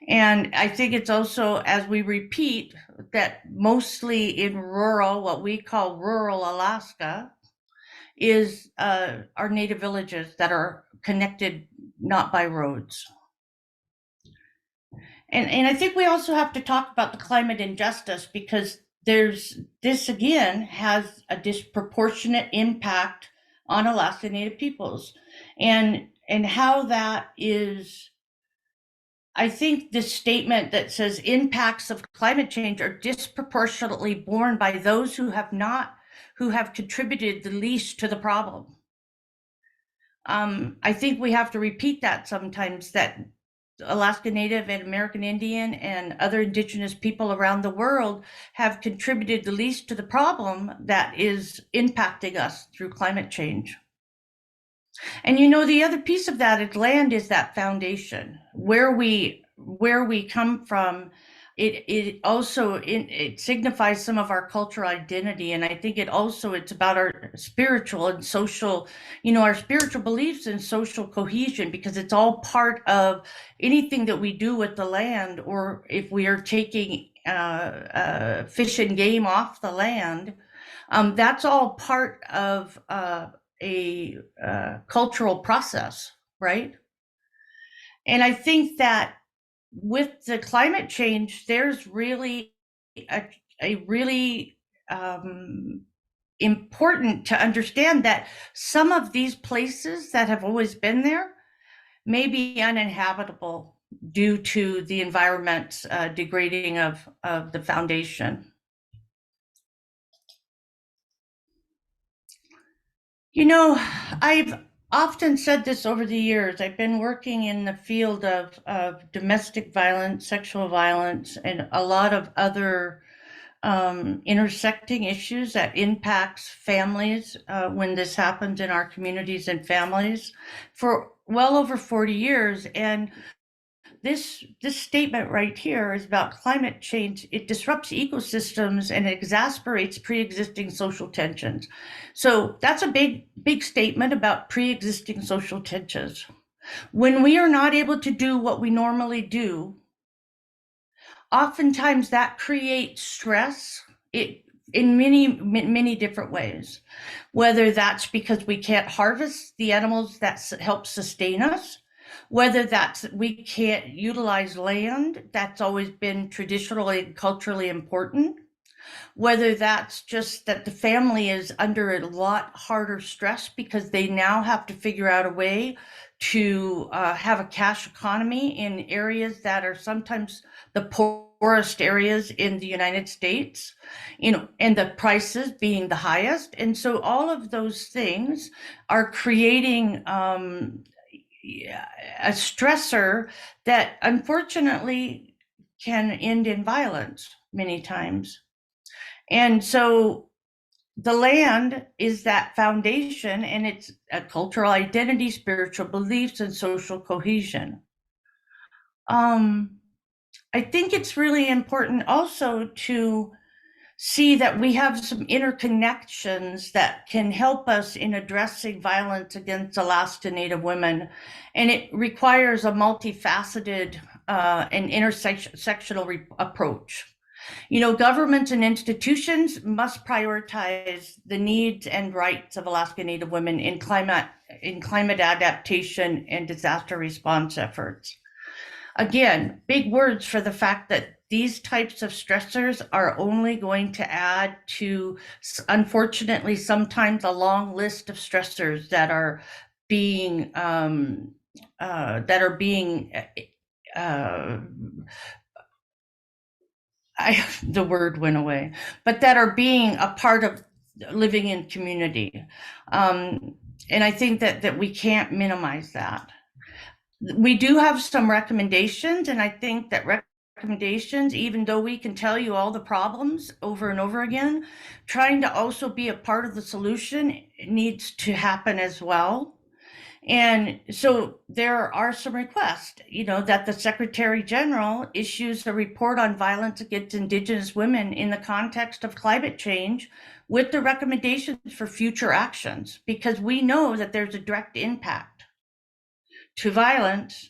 I: And I think it's also, as we repeat, that mostly in rural, what we call rural Alaska, is our native villages that are connected not by roads. And I think we also have to talk about the climate injustice, because this again has a disproportionate impact on Alaska Native peoples, and how that is. I think this statement that says impacts of climate change are disproportionately borne by those who have contributed the least to the problem. I think we have to repeat that sometimes, that Alaska Native and American Indian and other Indigenous people around the world have contributed the least to the problem that is impacting us through climate change. And you know, the other piece of that is land is that foundation. Where we come from, it also it signifies some of our cultural identity. And I think it's about our spiritual and social, you know, our spiritual beliefs and social cohesion, because it's all part of anything that we do with the land, or if we are taking fish and game off the land, that's all part of a cultural process, right? And I think that with the climate change, there's really a really important to understand that some of these places that have always been there may be uninhabitable due to the environment degrading of the foundation. You know, I've often said this over the years. I've been working in the field of domestic violence, sexual violence, and a lot of other intersecting issues that impacts families when this happens in our communities and families for well over 40 years. And this statement right here is about climate change. It disrupts ecosystems and exasperates pre-existing social tensions. So that's a big statement about pre-existing social tensions. When we are not able to do what we normally do, oftentimes that creates stress in many different ways, whether that's because we can't harvest the animals that help sustain us, whether that's we can't utilize land that's always been traditionally and culturally important, whether that's just that the family is under a lot harder stress because they now have to figure out a way to have a cash economy in areas that are sometimes the poorest areas in the United States, you know, and the prices being the highest. And so all of those things are creating a stressor that unfortunately can end in violence many times. And so the land is that foundation, and it's a cultural identity, spiritual beliefs, and social cohesion. I think it's really important also to see that we have some interconnections that can help us in addressing violence against Alaska Native women. And it requires a multifaceted and intersectional approach. You know, governments and institutions must prioritize the needs and rights of Alaska Native women in climate adaptation and disaster response efforts. Again, big words for the fact that these types of stressors are only going to add to, unfortunately, sometimes a long list of stressors that are being the word went away, but that are being a part of living in community. And I think that we can't minimize that. We do have some recommendations, and I think that recommendations, even though we can tell you all the problems over and over again, trying to also be a part of the solution needs to happen as well. And so there are some requests, you know, that the Secretary General issues a report on violence against Indigenous women in the context of climate change with the recommendations for future actions, because we know that there's a direct impact to violence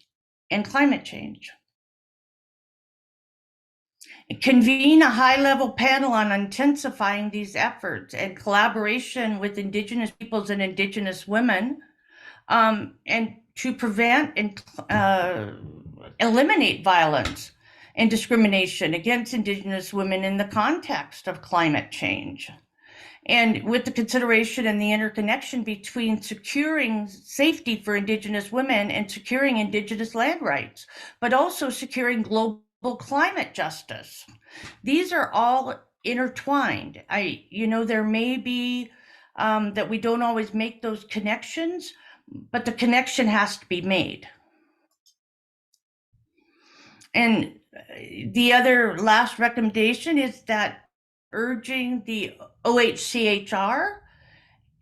I: and climate change. Convene a high-level panel on intensifying these efforts and collaboration with Indigenous peoples and Indigenous women, and to prevent and eliminate violence and discrimination against Indigenous women in the context of climate change. And with the consideration and the interconnection between securing safety for Indigenous women and securing Indigenous land rights, but also securing global climate justice. These are all intertwined. There may be that we don't always make those connections, but the connection has to be made. And the other last recommendation is that urging the OHCHR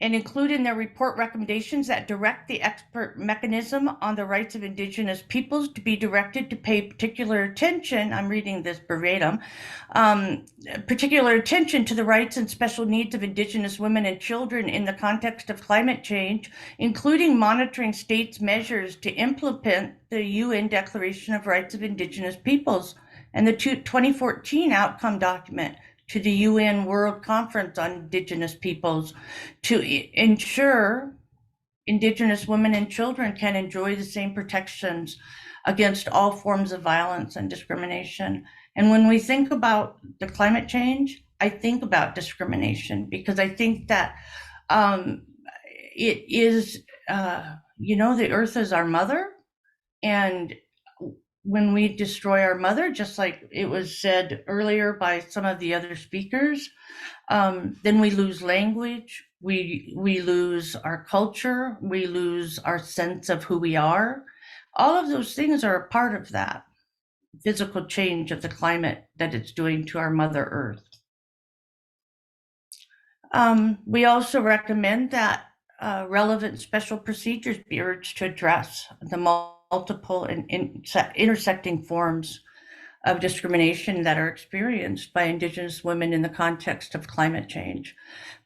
I: and include in their report recommendations that direct the expert mechanism on the rights of Indigenous peoples to be directed to pay particular attention, I'm reading this verbatim, particular attention to the rights and special needs of Indigenous women and children in the context of climate change, including monitoring states' measures to implement the UN Declaration of Rights of Indigenous Peoples and the 2014 outcome document to the UN World Conference on Indigenous Peoples to ensure Indigenous women and children can enjoy the same protections against all forms of violence and discrimination. And when we think about the climate change, I think about discrimination, because I think that it is, the earth is our mother, and when we destroy our mother, just like it was said earlier by some of the other speakers, then we lose language, we lose our culture, we lose our sense of who we are. All of those things are a part of that physical change of the climate that it's doing to our Mother Earth. We also recommend that relevant special procedures be urged to address the multiple and intersecting forms of discrimination that are experienced by Indigenous women in the context of climate change,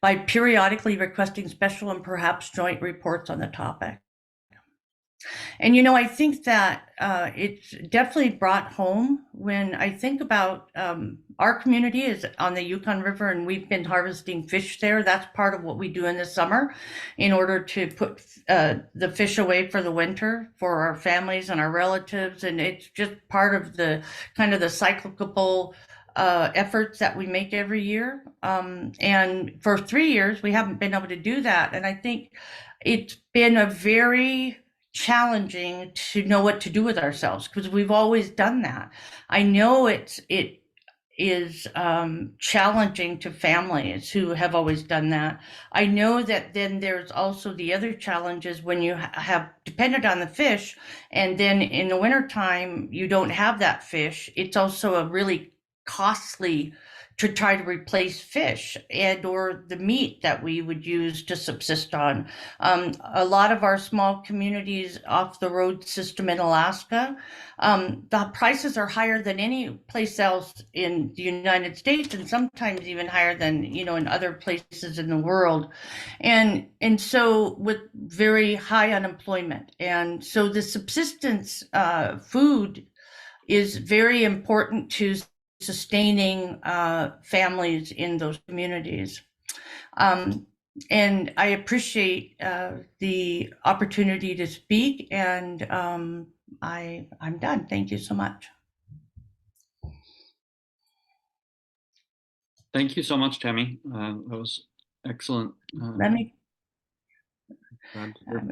I: by periodically requesting special and perhaps joint reports on the topic. And, I think that it's definitely brought home when I think about our community is on the Yukon River, and we've been harvesting fish there. That's part of what we do in the summer in order to put the fish away for the winter for our families and our relatives. And it's just part of the kind of the cyclical efforts that we make every year. And for 3 years, we haven't been able to do that. And I think it's been a very challenging to know what to do with ourselves, because we've always done that. I know it is challenging to families who have always done that. I know that then there's also the other challenges when you have depended on the fish, and then in the wintertime you don't have that fish. It's also a really costly to try to replace fish and or the meat that we would use to subsist on. A lot of our small communities off the road system in Alaska, the prices are higher than any place else in the United States, and sometimes even higher than, you know, in other places in the world. And so with very high unemployment. And so the subsistence food is very important to sustaining families in those communities. And I appreciate the opportunity to speak, and I'm done. Thank you so much.
A: Thank you so much, Tammy. That was excellent.
I: Let me,
A: Glad to hear.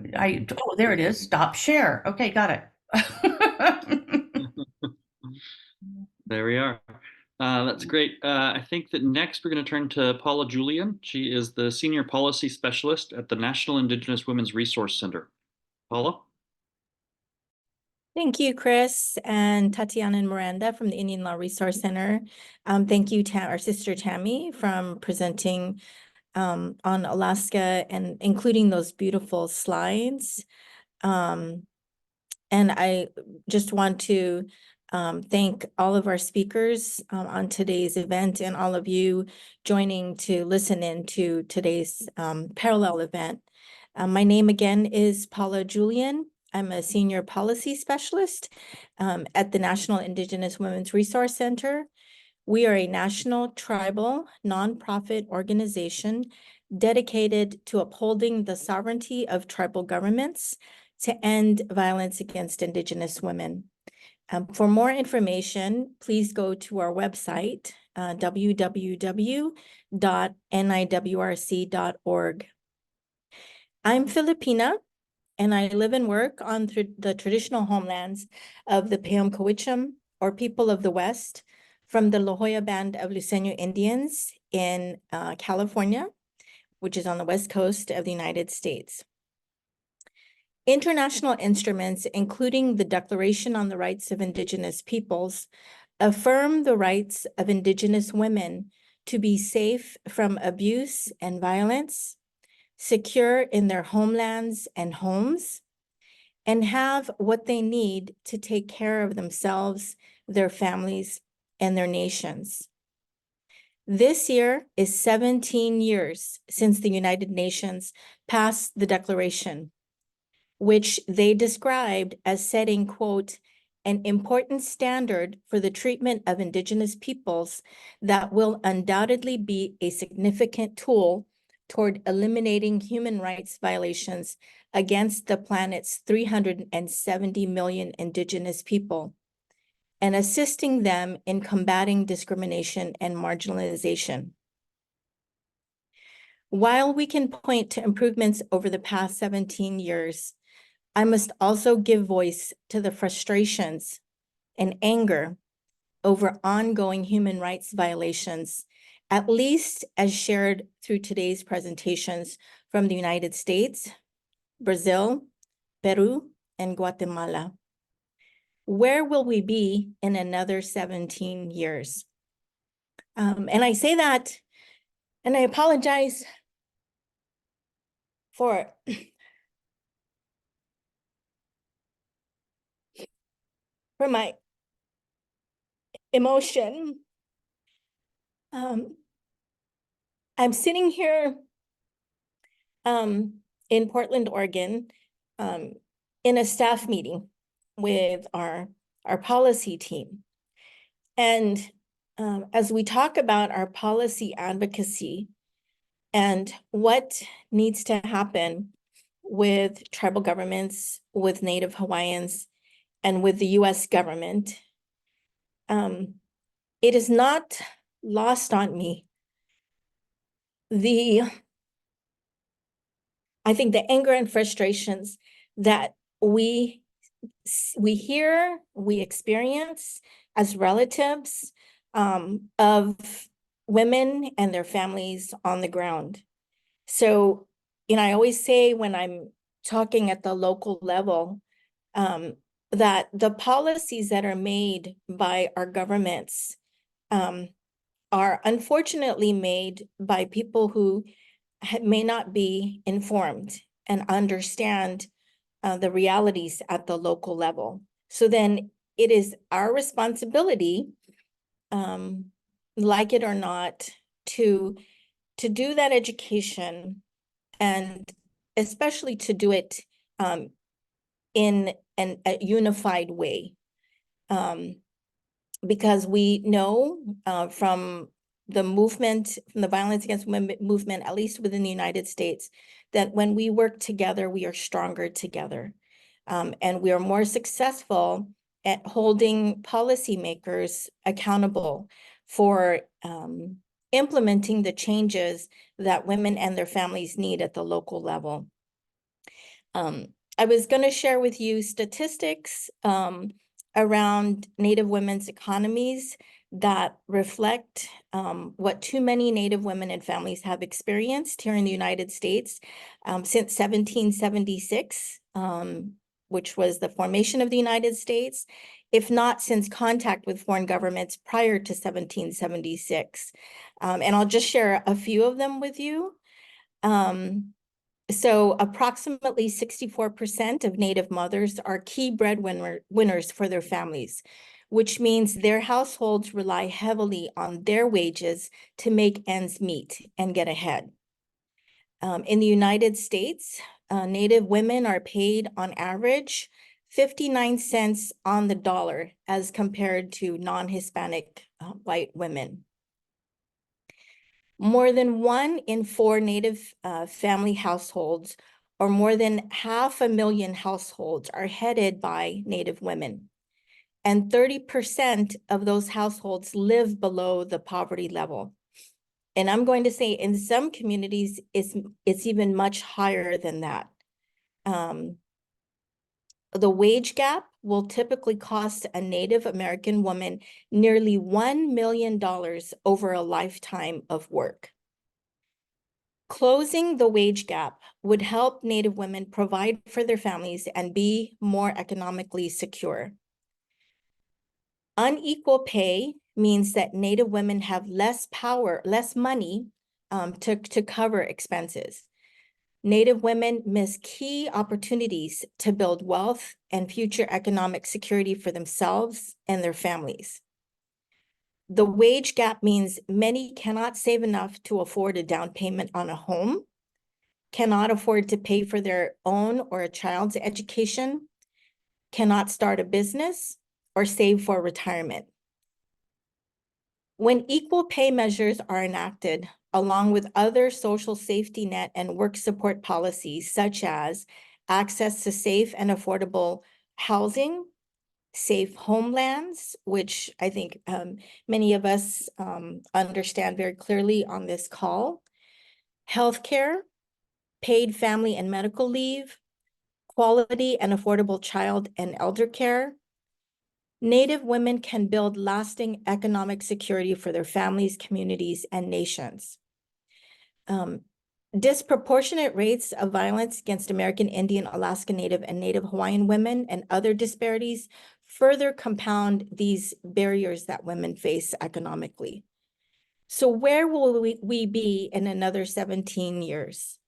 I: oh, there it is. Stop share. Okay, got it.
A: There we are. That's great. I think that next we're going to turn to Paula Julian. She is the Senior Policy Specialist at the National Indigenous Women's Resource Center. Paula?
J: Thank you, Chris and Tatiana and Miranda from the Indian Law Resource Center. Thank you, our sister Tammy, from presenting on Alaska and including those beautiful slides. And I just want to thank all of our speakers on today's event and all of you joining to listen in to today's parallel event. My name again is Paula Julian. I'm a Senior Policy Specialist at the National Indigenous Women's Resource Center. We are a national tribal nonprofit organization dedicated to upholding the sovereignty of tribal governments to end violence against Indigenous women. For more information, please go to our website, www.niwrc.org. I'm Filipina, and I live and work on the traditional homelands of the Payam-Cowicham, or people of the West, from the La Jolla Band of Luiseño Indians in California, which is on the west coast of the United States. International instruments, including the Declaration on the Rights of Indigenous Peoples, affirm the rights of Indigenous women to be safe from abuse and violence, secure in their homelands and homes, and have what they need to take care of themselves, their families, and their nations. This year is 17 years since the United Nations passed the Declaration, which they described as setting, quote, an important standard for the treatment of Indigenous peoples that will undoubtedly be a significant tool toward eliminating human rights violations against the planet's 370 million Indigenous people and assisting them in combating discrimination and marginalization. While we can point to improvements over the past 17 years, I must also give voice to the frustrations and anger over ongoing human rights violations, at least as shared through today's presentations from the United States, Brazil, Peru, and Guatemala. Where will we be in another 17 years? And I say that, and I apologize for my emotion. I'm sitting here in Portland, Oregon, in a staff meeting with our policy team. And as we talk about our policy advocacy and what needs to happen with tribal governments, with Native Hawaiians, and with the US government, it is not lost on me I think the anger and frustrations that we hear, we experience as relatives of women and their families on the ground. So, I always say when I'm talking at the local level, that the policies that are made by our governments are unfortunately made by people who may not be informed and understand the realities at the local level. So then it is our responsibility, like it or not, to do that education, and especially to do it in a unified way. Because we know from the movement, from the violence against women movement, at least within the United States, that when we work together, we are stronger together. And we are more successful at holding policymakers accountable for implementing the changes that women and their families need at the local level. I was going to share with you statistics around Native women's economies that reflect what too many Native women and families have experienced here in the United States since 1776, which was the formation of the United States, if not since contact with foreign governments prior to 1776. And I'll just share a few of them with you. So approximately 64% of Native mothers are key breadwinners for their families, which means their households rely heavily on their wages to make ends meet and get ahead. In the United States, Native women are paid on average 59 cents on the dollar as compared to non-Hispanic white women. More than 1 in 4 Native family households, or more than 500,000 households, are headed by Native women. And 30% of those households live below the poverty level. And I'm going to say in some communities, it's even much higher than that. The wage gap will typically cost a Native American woman nearly $1 million over a lifetime of work. Closing the wage gap would help Native women provide for their families and be more economically secure. Unequal pay means that Native women have less power, less money to cover expenses. Native women miss key opportunities to build wealth and future economic security for themselves and their families. The wage gap means many cannot save enough to afford a down payment on a home, cannot afford to pay for their own or a child's education, cannot start a business, or save for retirement. When equal pay measures are enacted, along with other social safety net and work support policies, such as access to safe and affordable housing, safe homelands, which I think many of us understand very clearly on this call, healthcare, paid family and medical leave, quality and affordable child and elder care, Native women can build lasting economic security for their families, communities, and nations. Disproportionate rates of violence against American Indian, Alaska Native, and Native Hawaiian women and other disparities further compound these barriers that women face economically. So where will we be in another 17 years?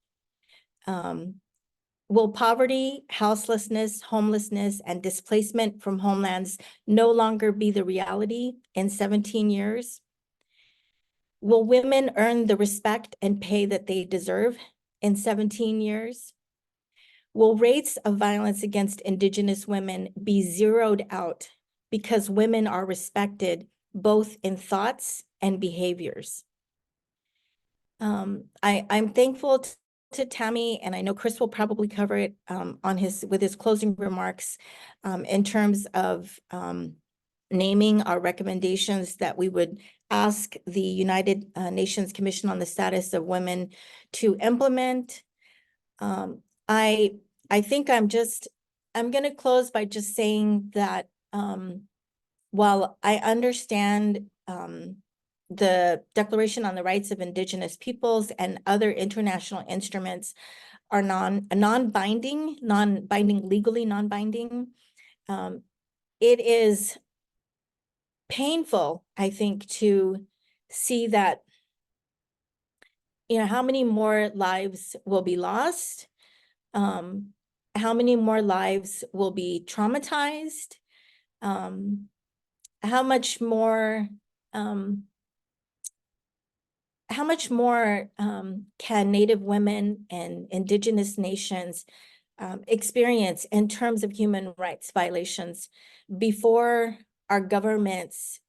J: Will poverty, houselessness, homelessness, and displacement from homelands no longer be the reality in 17 years? Will women earn the respect and pay that they deserve in 17 years? Will rates of violence against Indigenous women be zeroed out because women are respected both in thoughts and behaviors? I'm thankful to Tammy, and I know Chris will probably cover it with his closing remarks in terms of naming our recommendations that we would ask the United Nations Commission on the Status of Women to implement. I think I'm going to close by just saying that while I understand the Declaration on the Rights of Indigenous Peoples and other international instruments are non-binding, legally non-binding, it is painful, I think, to see that, how many more lives will be lost, how many more lives will be traumatized, how much more can Native women and Indigenous nations experience in terms of human rights violations before our governments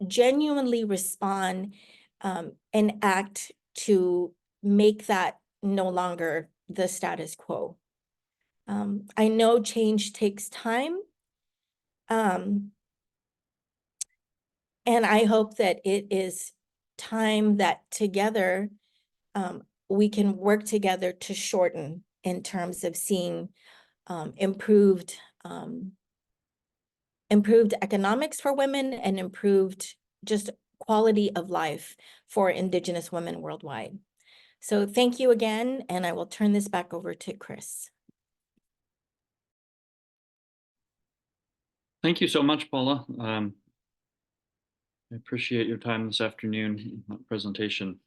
J: genuinely respond and act to make that no longer the status quo. I know change takes time. And I hope that it is time that together we can work together to shorten in terms of seeing improved economics for women and improved just quality of life for Indigenous women worldwide. So thank you again, and I will turn this back over to Chris.
A: Thank you so much, Paula. I appreciate your time this afternoon in that presentation.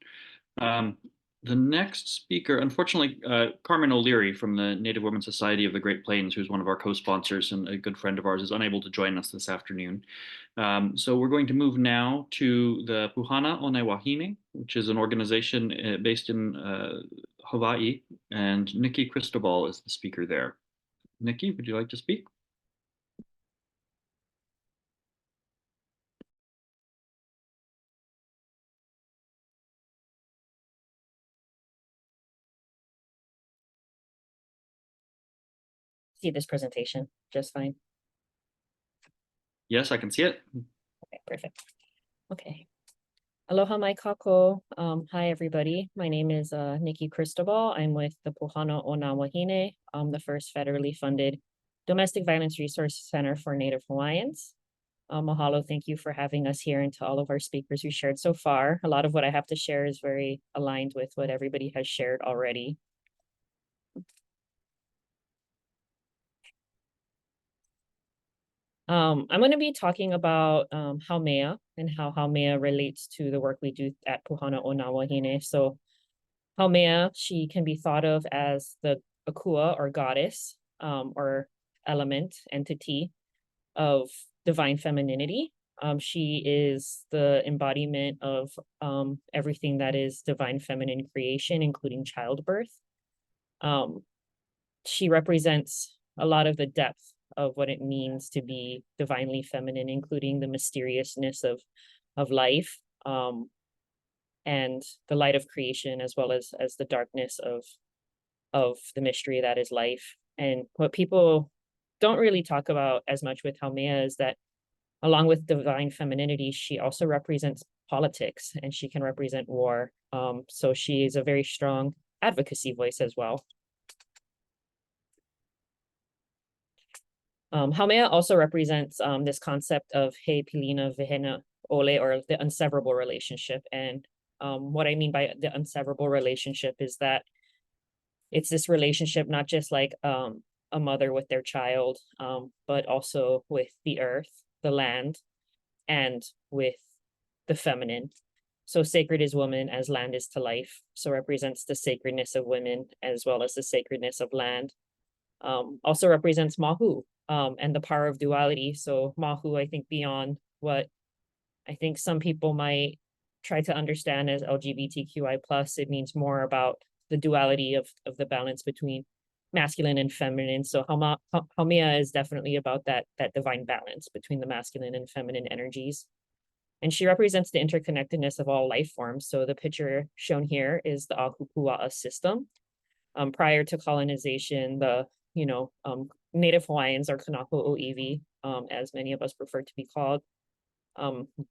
A: The next speaker, unfortunately, Carmen O'Leary from the Native Women's Society of the Great Plains, who's one of our co-sponsors and a good friend of ours, is unable to join us this afternoon. So we're going to move now to the Puhana One Wahine, which is an organization based in Hawaii, and Nikki Cristobal is the speaker there. Nikki, would you like to speak?
K: See this presentation just fine.
A: Yes, I can see it.
K: Okay, perfect. Okay. Aloha mai kako. Hi, everybody. My name is Nikki Cristobal. I'm with the Puhana Ona Wahine, the first federally funded domestic violence resource center for Native Hawaiians. Mahalo, thank you for having us here, and to all of our speakers who shared so far. A lot of what I have to share is very aligned with what everybody has shared already. I'm going to be talking about Haumea and how Haumea relates to the work we do at Puhana Ona Wahine. So Haumea, she can be thought of as the akua or goddess or element, entity of divine femininity. She is the embodiment of everything that is divine feminine creation, including childbirth. She represents a lot of the depth of what it means to be divinely feminine, including the mysteriousness of life and the light of creation, as well as the darkness of the mystery that is life. And what people don't really talk about as much with Haumea is that along with divine femininity, she also represents politics, and she can represent war. So she is a very strong advocacy voice as well. Haumea also represents this concept of He Pilina Vihena Ole, or the unseverable relationship. And what I mean by the unseverable relationship is that it's this relationship not just like a mother with their child, but also with the earth, the land, and with the feminine. So sacred is woman as land is to life. So represents the sacredness of women as well as the sacredness of land. Also represents Mahu and the power of duality. So Mahu, I think, beyond what I think some people might try to understand as LGBTQI+, it means more about the duality of the balance between masculine and feminine. So Haumea is definitely about that divine balance between the masculine and feminine energies. And she represents the interconnectedness of all life forms. So the picture shown here is the Ahupua'a system. Prior to colonization, the Native Hawaiians, or Kanako Oiwi, as many of us prefer to be called,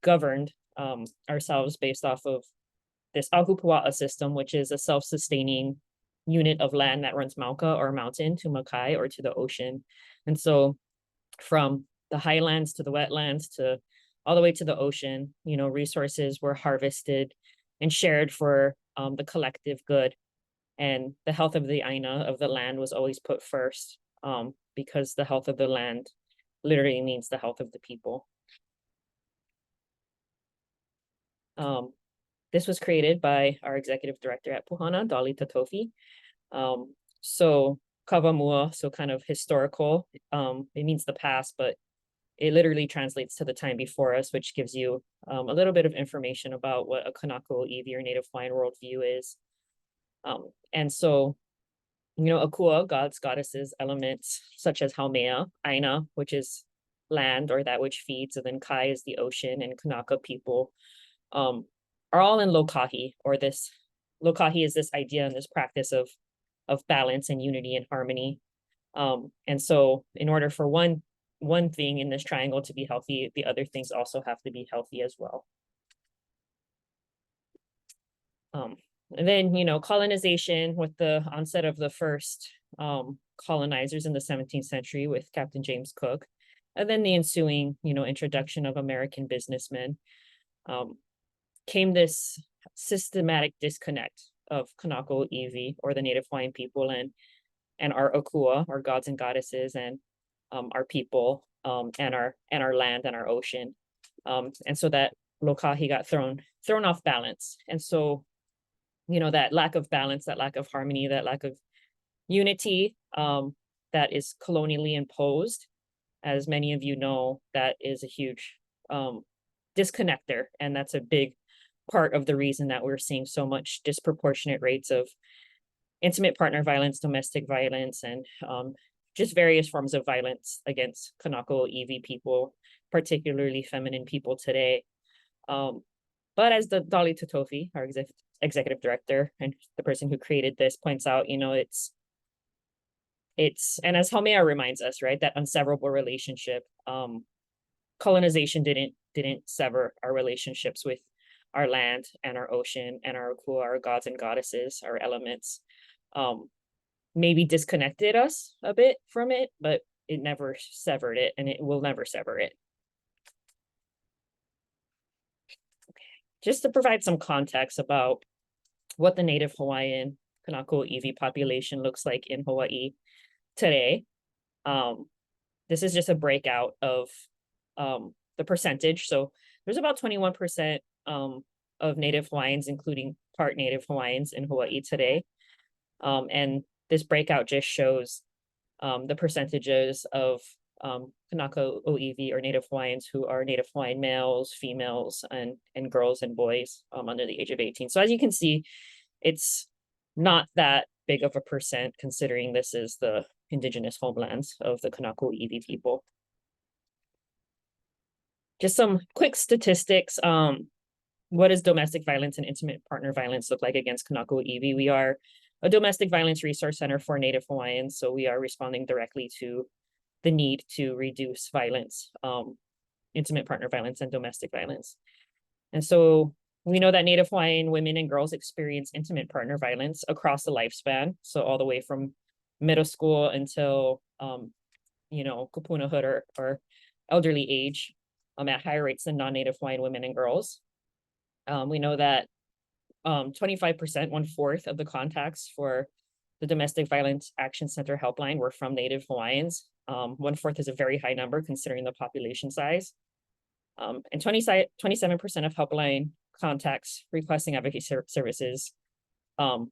K: governed ourselves based off of this Ahupua'a system, which is a self-sustaining unit of land that runs Mauka or mountain to Makai or to the ocean. And so from the highlands to the wetlands to all the way to the ocean, resources were harvested and shared for the collective good. And the health of the Aina, of the land, was always put first because the health of the land literally means the health of the people. This was created by our executive director at Puhana, Dolly Tatofi. So Kawamua, so kind of historical, it means the past, but it literally translates to the time before us, which gives you a little bit of information about what a Kanako Iwi or Native Hawaiian worldview is. And so, you know, Akua, gods, goddesses, elements, such as Haumea, Aina, which is land or that which feeds, and then Kai is the ocean, and Kanaka people are all in Lokahi, or this, Lokahi is this idea and this practice of balance and unity and harmony. And so in order for one thing in this triangle to be healthy, the other things also have to be healthy as well. And then, you know, colonization with the onset of the first colonizers in the 17th century with Captain James Cook, and then the ensuing, you know, introduction of American businessmen, came this systematic disconnect of Kanako Iwi, or the Native Hawaiian people, and our Akua, our gods and goddesses, and our people, and our land and our ocean. And so that Lokahi got thrown off balance. And so, you know, that lack of balance, that lack of harmony, that lack of unity, that is colonially imposed, as many of you know, that is a huge disconnector. And that's a big part of the reason that we're seeing so much disproportionate rates of intimate partner violence, domestic violence, and just various forms of violence against Kanako Iwi people, particularly feminine people today. But as the Dolly Tatofi, our executive director and the person who created this, points out, you know, it's and as Haumea reminds us, right, that unseverable relationship. Colonization didn't sever our relationships with our land and our ocean and our Akua, our gods and goddesses, our elements. Maybe disconnected us a bit from it, but it never severed it, and it will never sever it. Just to provide some context about what the Native Hawaiian Kanako Iwi population looks like in Hawaii today. This is just a breakout of the percentage. So there's about 21% of Native Hawaiians, including part Native Hawaiians in Hawaii today. And this breakout just shows the percentages of Kanako Iwi or Native Hawaiians who are Native Hawaiian males, females, and girls and boys under the age of 18. So as you can see, it's not that big of a percent, considering this is the indigenous homelands of the Kanako Iwi people. Just some quick statistics. What does domestic violence and intimate partner violence look like against Kanako Iwi? We are a domestic violence resource center for Native Hawaiians, so we are responding directly to the need to reduce violence, intimate partner violence, and domestic violence. And so we know that Native Hawaiian women and girls experience intimate partner violence across the lifespan, so all the way from middle school until you know, kupunahood or elderly age, at higher rates than non-Native Hawaiian women and girls. We know that 25%, 1/4 of the contacts for the Domestic Violence Action Center helpline were from Native Hawaiians. 1/4 is a very high number considering the population size. And 27% of helpline contacts requesting advocacy services were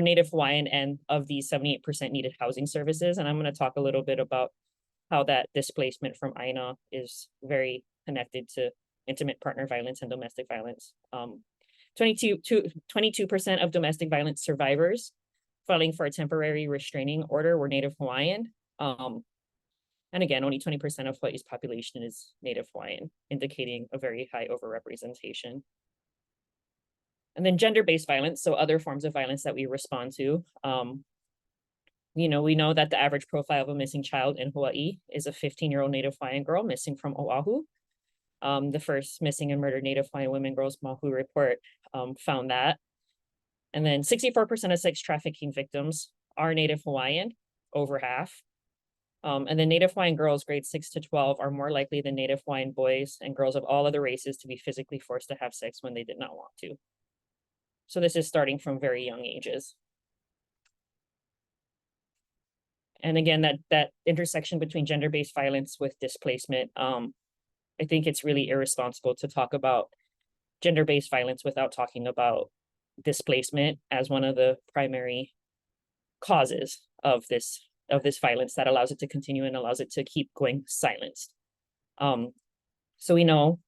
K: Native Hawaiian, and of these 78% needed housing services. And I'm going to talk a little bit about how that displacement from Aina is very connected to intimate partner violence and domestic violence. 22% of domestic violence survivors filing for a temporary restraining order were Native Hawaiian. And again, only 20% of Hawaii's population is Native Hawaiian, indicating a very high overrepresentation. And then gender-based violence, so other forms of violence that we respond to. You know, we know that the average profile of a missing child in Hawaii is a 15-year-old Native Hawaiian girl missing from Oahu. The first missing and murdered Native Hawaiian women girls Mahu report found that. And then 64% of sex trafficking victims are Native Hawaiian, over half. And then Native Hawaiian girls grades 6 to 12 are more likely than Native Hawaiian boys and girls of all other races to be physically forced to have sex when they did not want to. So this is starting from very young ages. And again, that intersection between gender-based violence with displacement, I think it's really irresponsible to talk about gender-based violence without talking about displacement as one of the primary causes of this violence that allows it to continue and allows it to keep going silenced. So we know,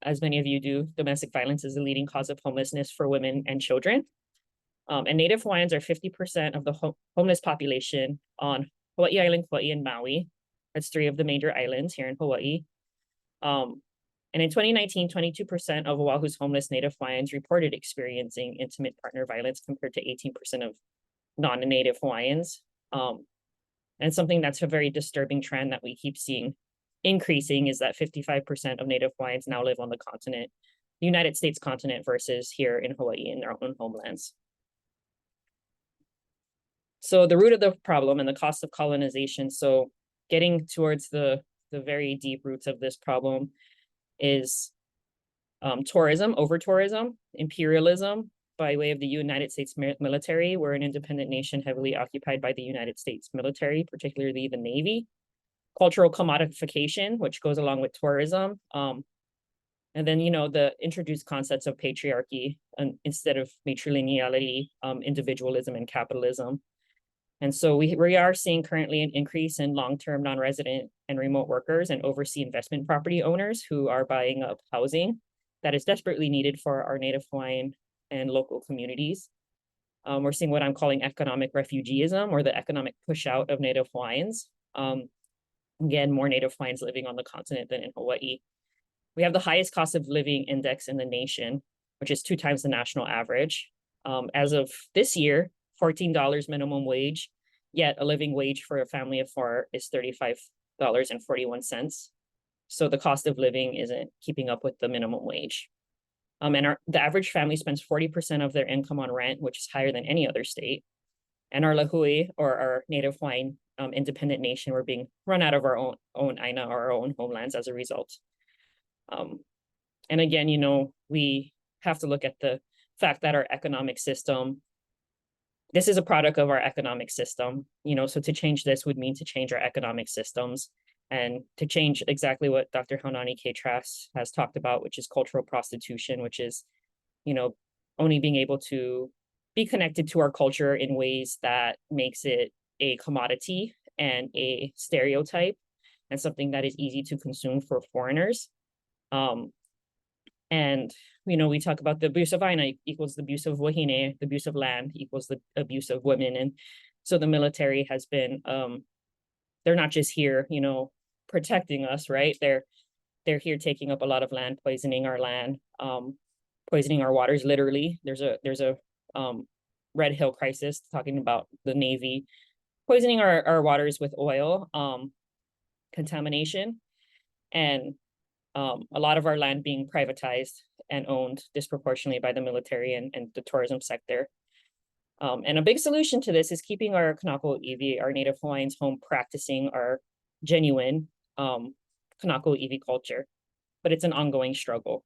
K: as many of you do, domestic violence is the leading cause of homelessness for women and children. And Native Hawaiians are 50% of the homeless population on Hawaii Island, Kauai, and Maui. That's 3 of the major islands here in Hawaii. And in 2019, 22% of Oahu's homeless Native Hawaiians reported experiencing intimate partner violence compared to 18% of non-Native Hawaiians. And something that's a very disturbing trend that we keep seeing increasing is that 55% of Native Hawaiians now live on the continent, the United States continent, versus here in Hawaii in their own homelands. So the root of the problem and the cost of colonization. So getting towards the very deep roots of this problem is tourism, over-tourism, imperialism by way of the United States military. We're an independent nation heavily occupied by the United States military, particularly the Navy. Cultural commodification, which goes along with tourism. And then, the introduced concepts of patriarchy instead of matrilineality, individualism, and capitalism. And so we are seeing currently an increase in long-term non-resident and remote workers and overseas investment property owners who are buying up housing that is desperately needed for our Native Hawaiian and local communities. We're seeing what I'm calling economic refugeeism, or the economic push out of Native Hawaiians. Again, more Native Hawaiians living on the continent than in Hawaii. We have the highest cost of living index in the nation, which is 2 times the national average. As of this year, $14 minimum wage, yet a living wage for a family of 4 is $35.41. So the cost of living isn't keeping up with the minimum wage. And the average family spends 40% of their income on rent, which is higher than any other state. And our Lahui, or our Native Hawaiian independent nation, we're being run out of our own aina, our own homelands as a result. And again, we have to look at the fact that our economic system, this is a product of our economic system, so to change this would mean to change our economic systems and to change exactly what Dr. Haunani K-Trask has talked about, which is cultural prostitution, which is, only being able to be connected to our culture in ways that makes it a commodity and a stereotype and something that is easy to consume for foreigners. And, we talk about the abuse of aina equals the abuse of wahine, the abuse of land equals the abuse of women. And so the military has been, they're not just here, protecting us, right? They're here taking up a lot of land, poisoning our land, poisoning our waters, literally. There's a Red Hill crisis talking about the Navy poisoning our waters with oil, contamination, and a lot of our land being privatized and owned disproportionately by the military and the tourism sector. And a big solution to this is keeping our Kanako Iwi, our Native Hawaiians, home practicing our genuine Kanako Iwi culture, but it's an ongoing struggle.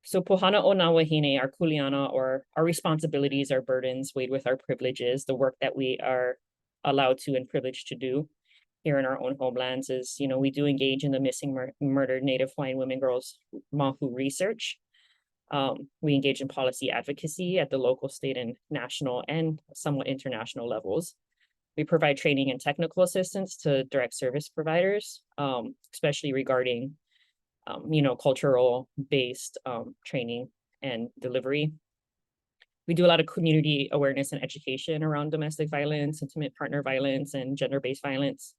K: So Pohana o na wahine, our kuleana, or our responsibilities, our burdens, weighed with our privileges, the work that we are allowed to and privileged to do here in our own homelands is, we do engage in the missing murdered Native Hawaiian women, girls, Mahu research. We engage in policy advocacy at the local, state, and national and somewhat international levels. We provide training and technical assistance to direct service providers, especially regarding, cultural-based training and delivery. We do a lot of community awareness and education around domestic violence, intimate partner violence, and gender-based violence.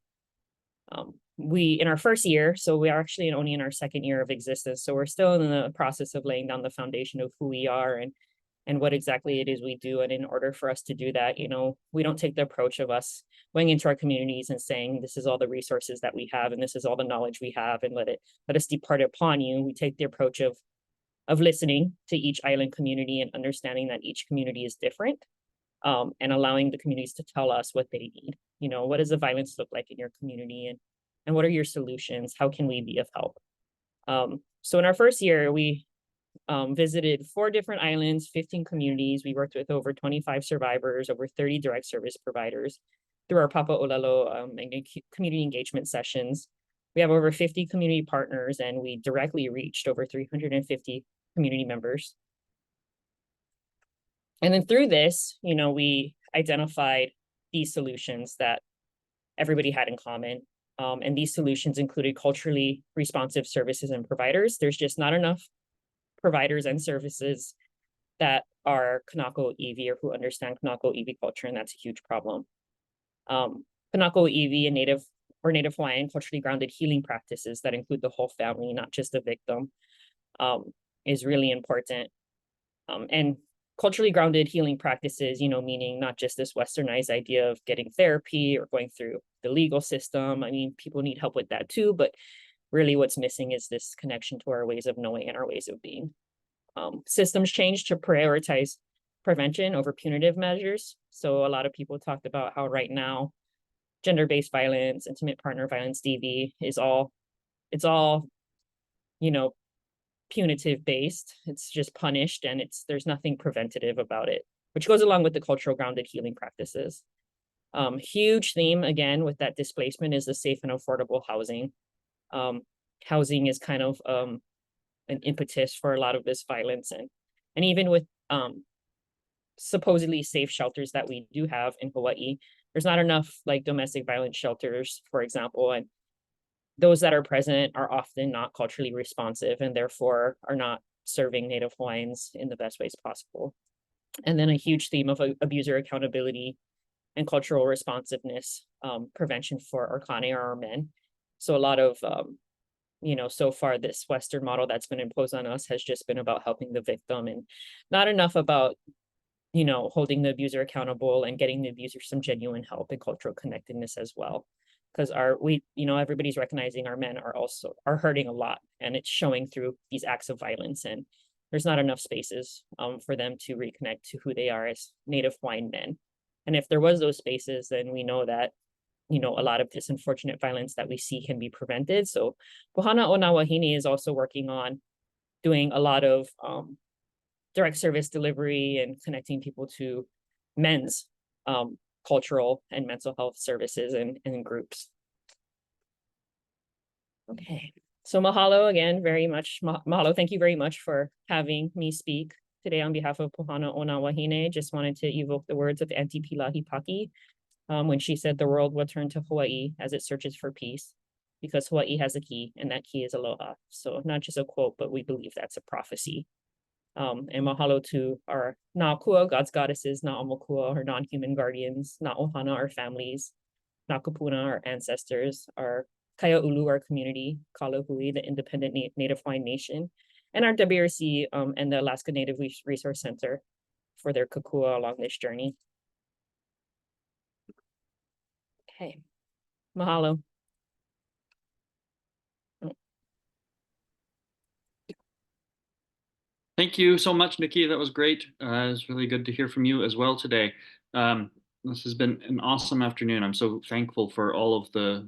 K: In our first year, so we are actually only in our second year of existence, so we're still in the process of laying down the foundation of who we are and what exactly it is we do. And in order for us to do that, we don't take the approach of us going into our communities and saying, this is all the resources that we have and this is all the knowledge we have and let us depart upon you. We take the approach of listening to each island community and understanding that each community is different, and allowing the communities to tell us what they need. What does the violence look like in your community, and what are your solutions? How can we be of help? So in our first year, we visited 4 different islands, 15 communities. We worked with over 25 survivors, over 30 direct service providers through our Papa Olelo and community engagement sessions. We have over 50 community partners, and we directly reached over 350 community members. And then through this, we identified these solutions that everybody had in common. And these solutions included culturally responsive services and providers. There's just not enough providers and services that are Kanako Iwi or who understand Kanako Iwi culture, and that's a huge problem. Kanako Iwi and Native Hawaiian culturally grounded healing practices that include the whole family, not just the victim, is really important. And culturally grounded healing practices, meaning not just this westernized idea of getting therapy or going through the legal system. I mean, people need help with that too, but really what's missing is this connection to our ways of knowing and our ways of being. Systems change to prioritize prevention over punitive measures. So a lot of people talked about how right now, gender-based violence, intimate partner violence, DV, it's all, punitive based. It's just punished, and there's nothing preventative about it, which goes along with the cultural grounded healing practices. Huge theme again with that displacement is the safe and affordable housing. Housing is kind of an impetus for a lot of this violence, and even with supposedly safe shelters that we do have in Hawaii, there's not enough like domestic violence shelters, for example, and those that are present are often not culturally responsive and therefore are not serving Native Hawaiians in the best ways possible. And then a huge theme of abuser accountability and cultural responsiveness, prevention for our kane or our men. So a lot of, so far this Western model that's been imposed on us has just been about helping the victim and not enough about, holding the abuser accountable and getting the abuser some genuine help and cultural connectedness as well. Because everybody's recognizing our men are hurting a lot, and it's showing through these acts of violence, and there's not enough spaces for them to reconnect to who they are as Native Hawaiian men. And if there was those spaces, then we know that a lot of this unfortunate violence that we see can be prevented. So Pohana o na Wahine is also working on doing a lot of direct service delivery and connecting people to men's cultural and mental health services and groups. Okay, so mahalo again, very much. Mahalo, thank you very much for having me speak today on behalf of Pohana o na Wahine. Just wanted to evoke the words of Auntie Pilahi Paki when she said the world will turn to Hawaii as it searches for peace, because Hawaii has a key, and that key is aloha. So not just a quote, but we believe that's a prophecy. And mahalo to our Na'akua, God's goddesses, Na'amakua, our non-human guardians, Na'ohana, our families, Nakapuna, our ancestors, our Kaia'ulu, our community, Kalahui, the independent Native Hawaiian nation, and our WRC and the Alaska Native Resource Center for their kakua along this journey. Okay, mahalo.
A: Thank you so much, Nikki. That was great. It was really good to hear from you as well today. This has been an awesome afternoon. I'm so thankful for all of the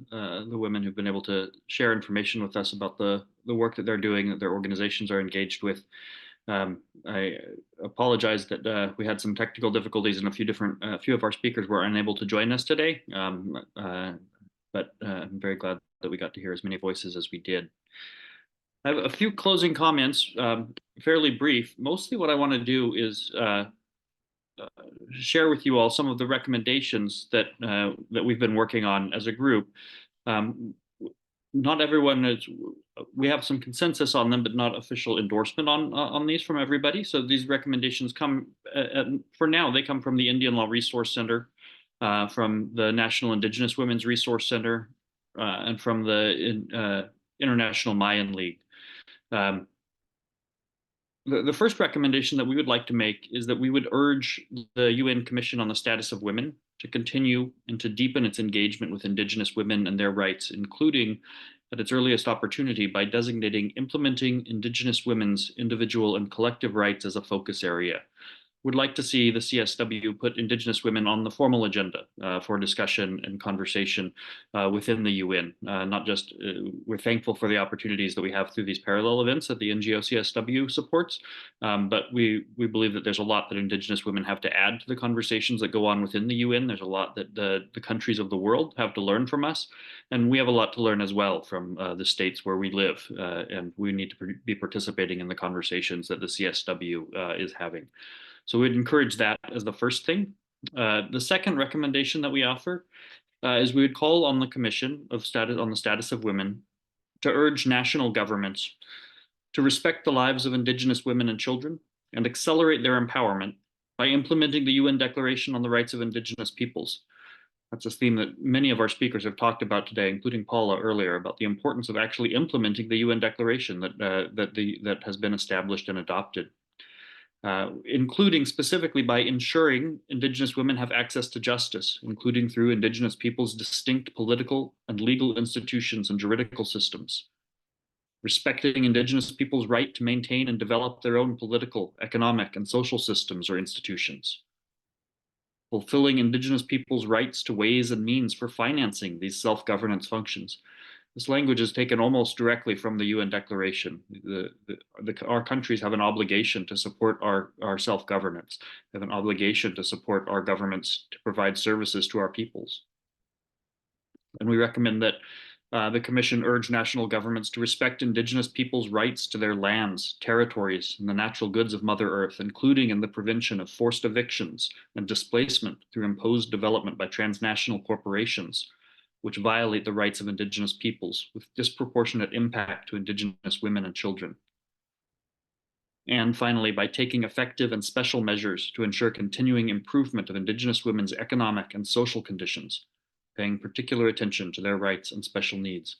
A: women who've been able to share information with us about the work that they're doing, that their organizations are engaged with. I apologize that we had some technical difficulties and a few of our speakers were unable to join us today. But I'm very glad that we got to hear as many voices as we did. I have a few closing comments, fairly brief. Mostly what I want to do is share with you all some of the recommendations that we've been working on as a group. Not everyone we have some consensus on them, but not official endorsement on these from everybody. So these recommendations come, for now, they come from the Indian Law Resource Center, from the National Indigenous Women's Resource Center, and from the International Mayan League. The first recommendation that we would like to make is that we would urge the UN Commission on the Status of Women to continue and to deepen its engagement with Indigenous women and their rights, including at its earliest opportunity by designating implementing Indigenous women's individual and collective rights as a focus area, would like to see the CSW put Indigenous women on the formal agenda for discussion and conversation within the UN. Not just, we're thankful for the opportunities that we have through these parallel events that the NGO CSW supports, but we believe that there's a lot that Indigenous women have to add to the conversations that go on within the UN. There's a lot that the countries of the world have to learn from us, and we have a lot to learn as well from the states where we live, and we need to be participating in the conversations that the CSW is having. So we'd encourage that as the first thing. The second recommendation that we offer is we would call on the Commission on the Status of Women to urge national governments to respect the lives of Indigenous women and children and accelerate their empowerment by implementing the UN Declaration on the Rights of Indigenous Peoples. That's a theme that many of our speakers have talked about today, including Paula earlier, about the importance of actually implementing the UN Declaration that has been established and adopted. Including specifically by ensuring Indigenous women have access to justice, including through Indigenous peoples' distinct political and legal institutions and juridical systems. Respecting Indigenous peoples' right to maintain and develop their own political, economic, and social systems or institutions. Fulfilling Indigenous peoples' rights to ways and means for financing these self-governance functions. This language is taken almost directly from the UN Declaration. Our countries have an obligation to support our self-governance, have an obligation to support our governments to provide services to our peoples. And we recommend that the Commission urge national governments to respect Indigenous peoples' rights to their lands, territories, and the natural goods of Mother Earth, including in the prevention of forced evictions and displacement through imposed development by transnational corporations, which violate the rights of Indigenous peoples with disproportionate impact to Indigenous women and children. And finally, by taking effective and special measures to ensure continuing improvement of Indigenous women's economic and social conditions, paying particular attention to their rights and special needs.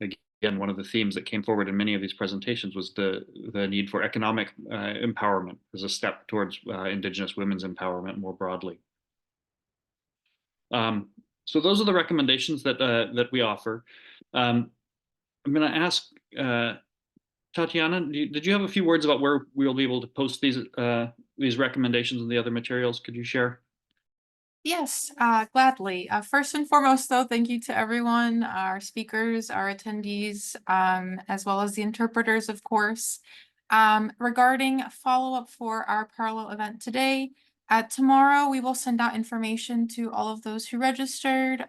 A: Again, one of the themes that came forward in many of these presentations was the need for economic empowerment as a step towards Indigenous women's empowerment more broadly. So those are the recommendations that we offer. I'm going to ask Tatiana, did you have a few words about where we'll be able to post these recommendations and the other materials? Could you share?
B: Yes, gladly. First and foremost, though, thank you to everyone, our speakers, our attendees, as well as the interpreters, of course. Regarding follow-up for our parallel event today, tomorrow we will send out information to all of those who registered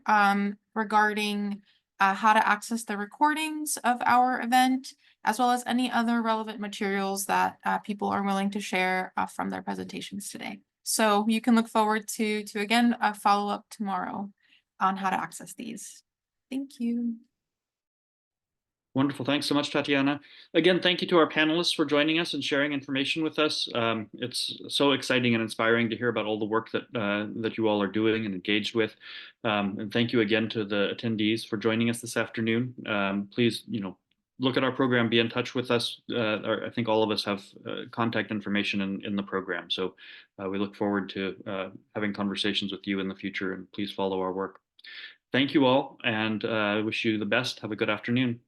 B: regarding how to access the recordings of our event, as well as any other relevant materials that people are willing to share from their presentations today. So you can look forward to again, a follow-up tomorrow on how to access these. Thank you.
A: Wonderful. Thanks so much, Tatiana. Again, thank you to our panelists for joining us and sharing information with us. It's so exciting and inspiring to hear about all the work that you all are doing and engaged with. And thank you again to the attendees for joining us this afternoon. Please, look at our program, be in touch with us. I think all of us have contact information in the program. So we look forward to having conversations with you in the future, and please follow our work. Thank you all, and wish you the best. Have a good afternoon.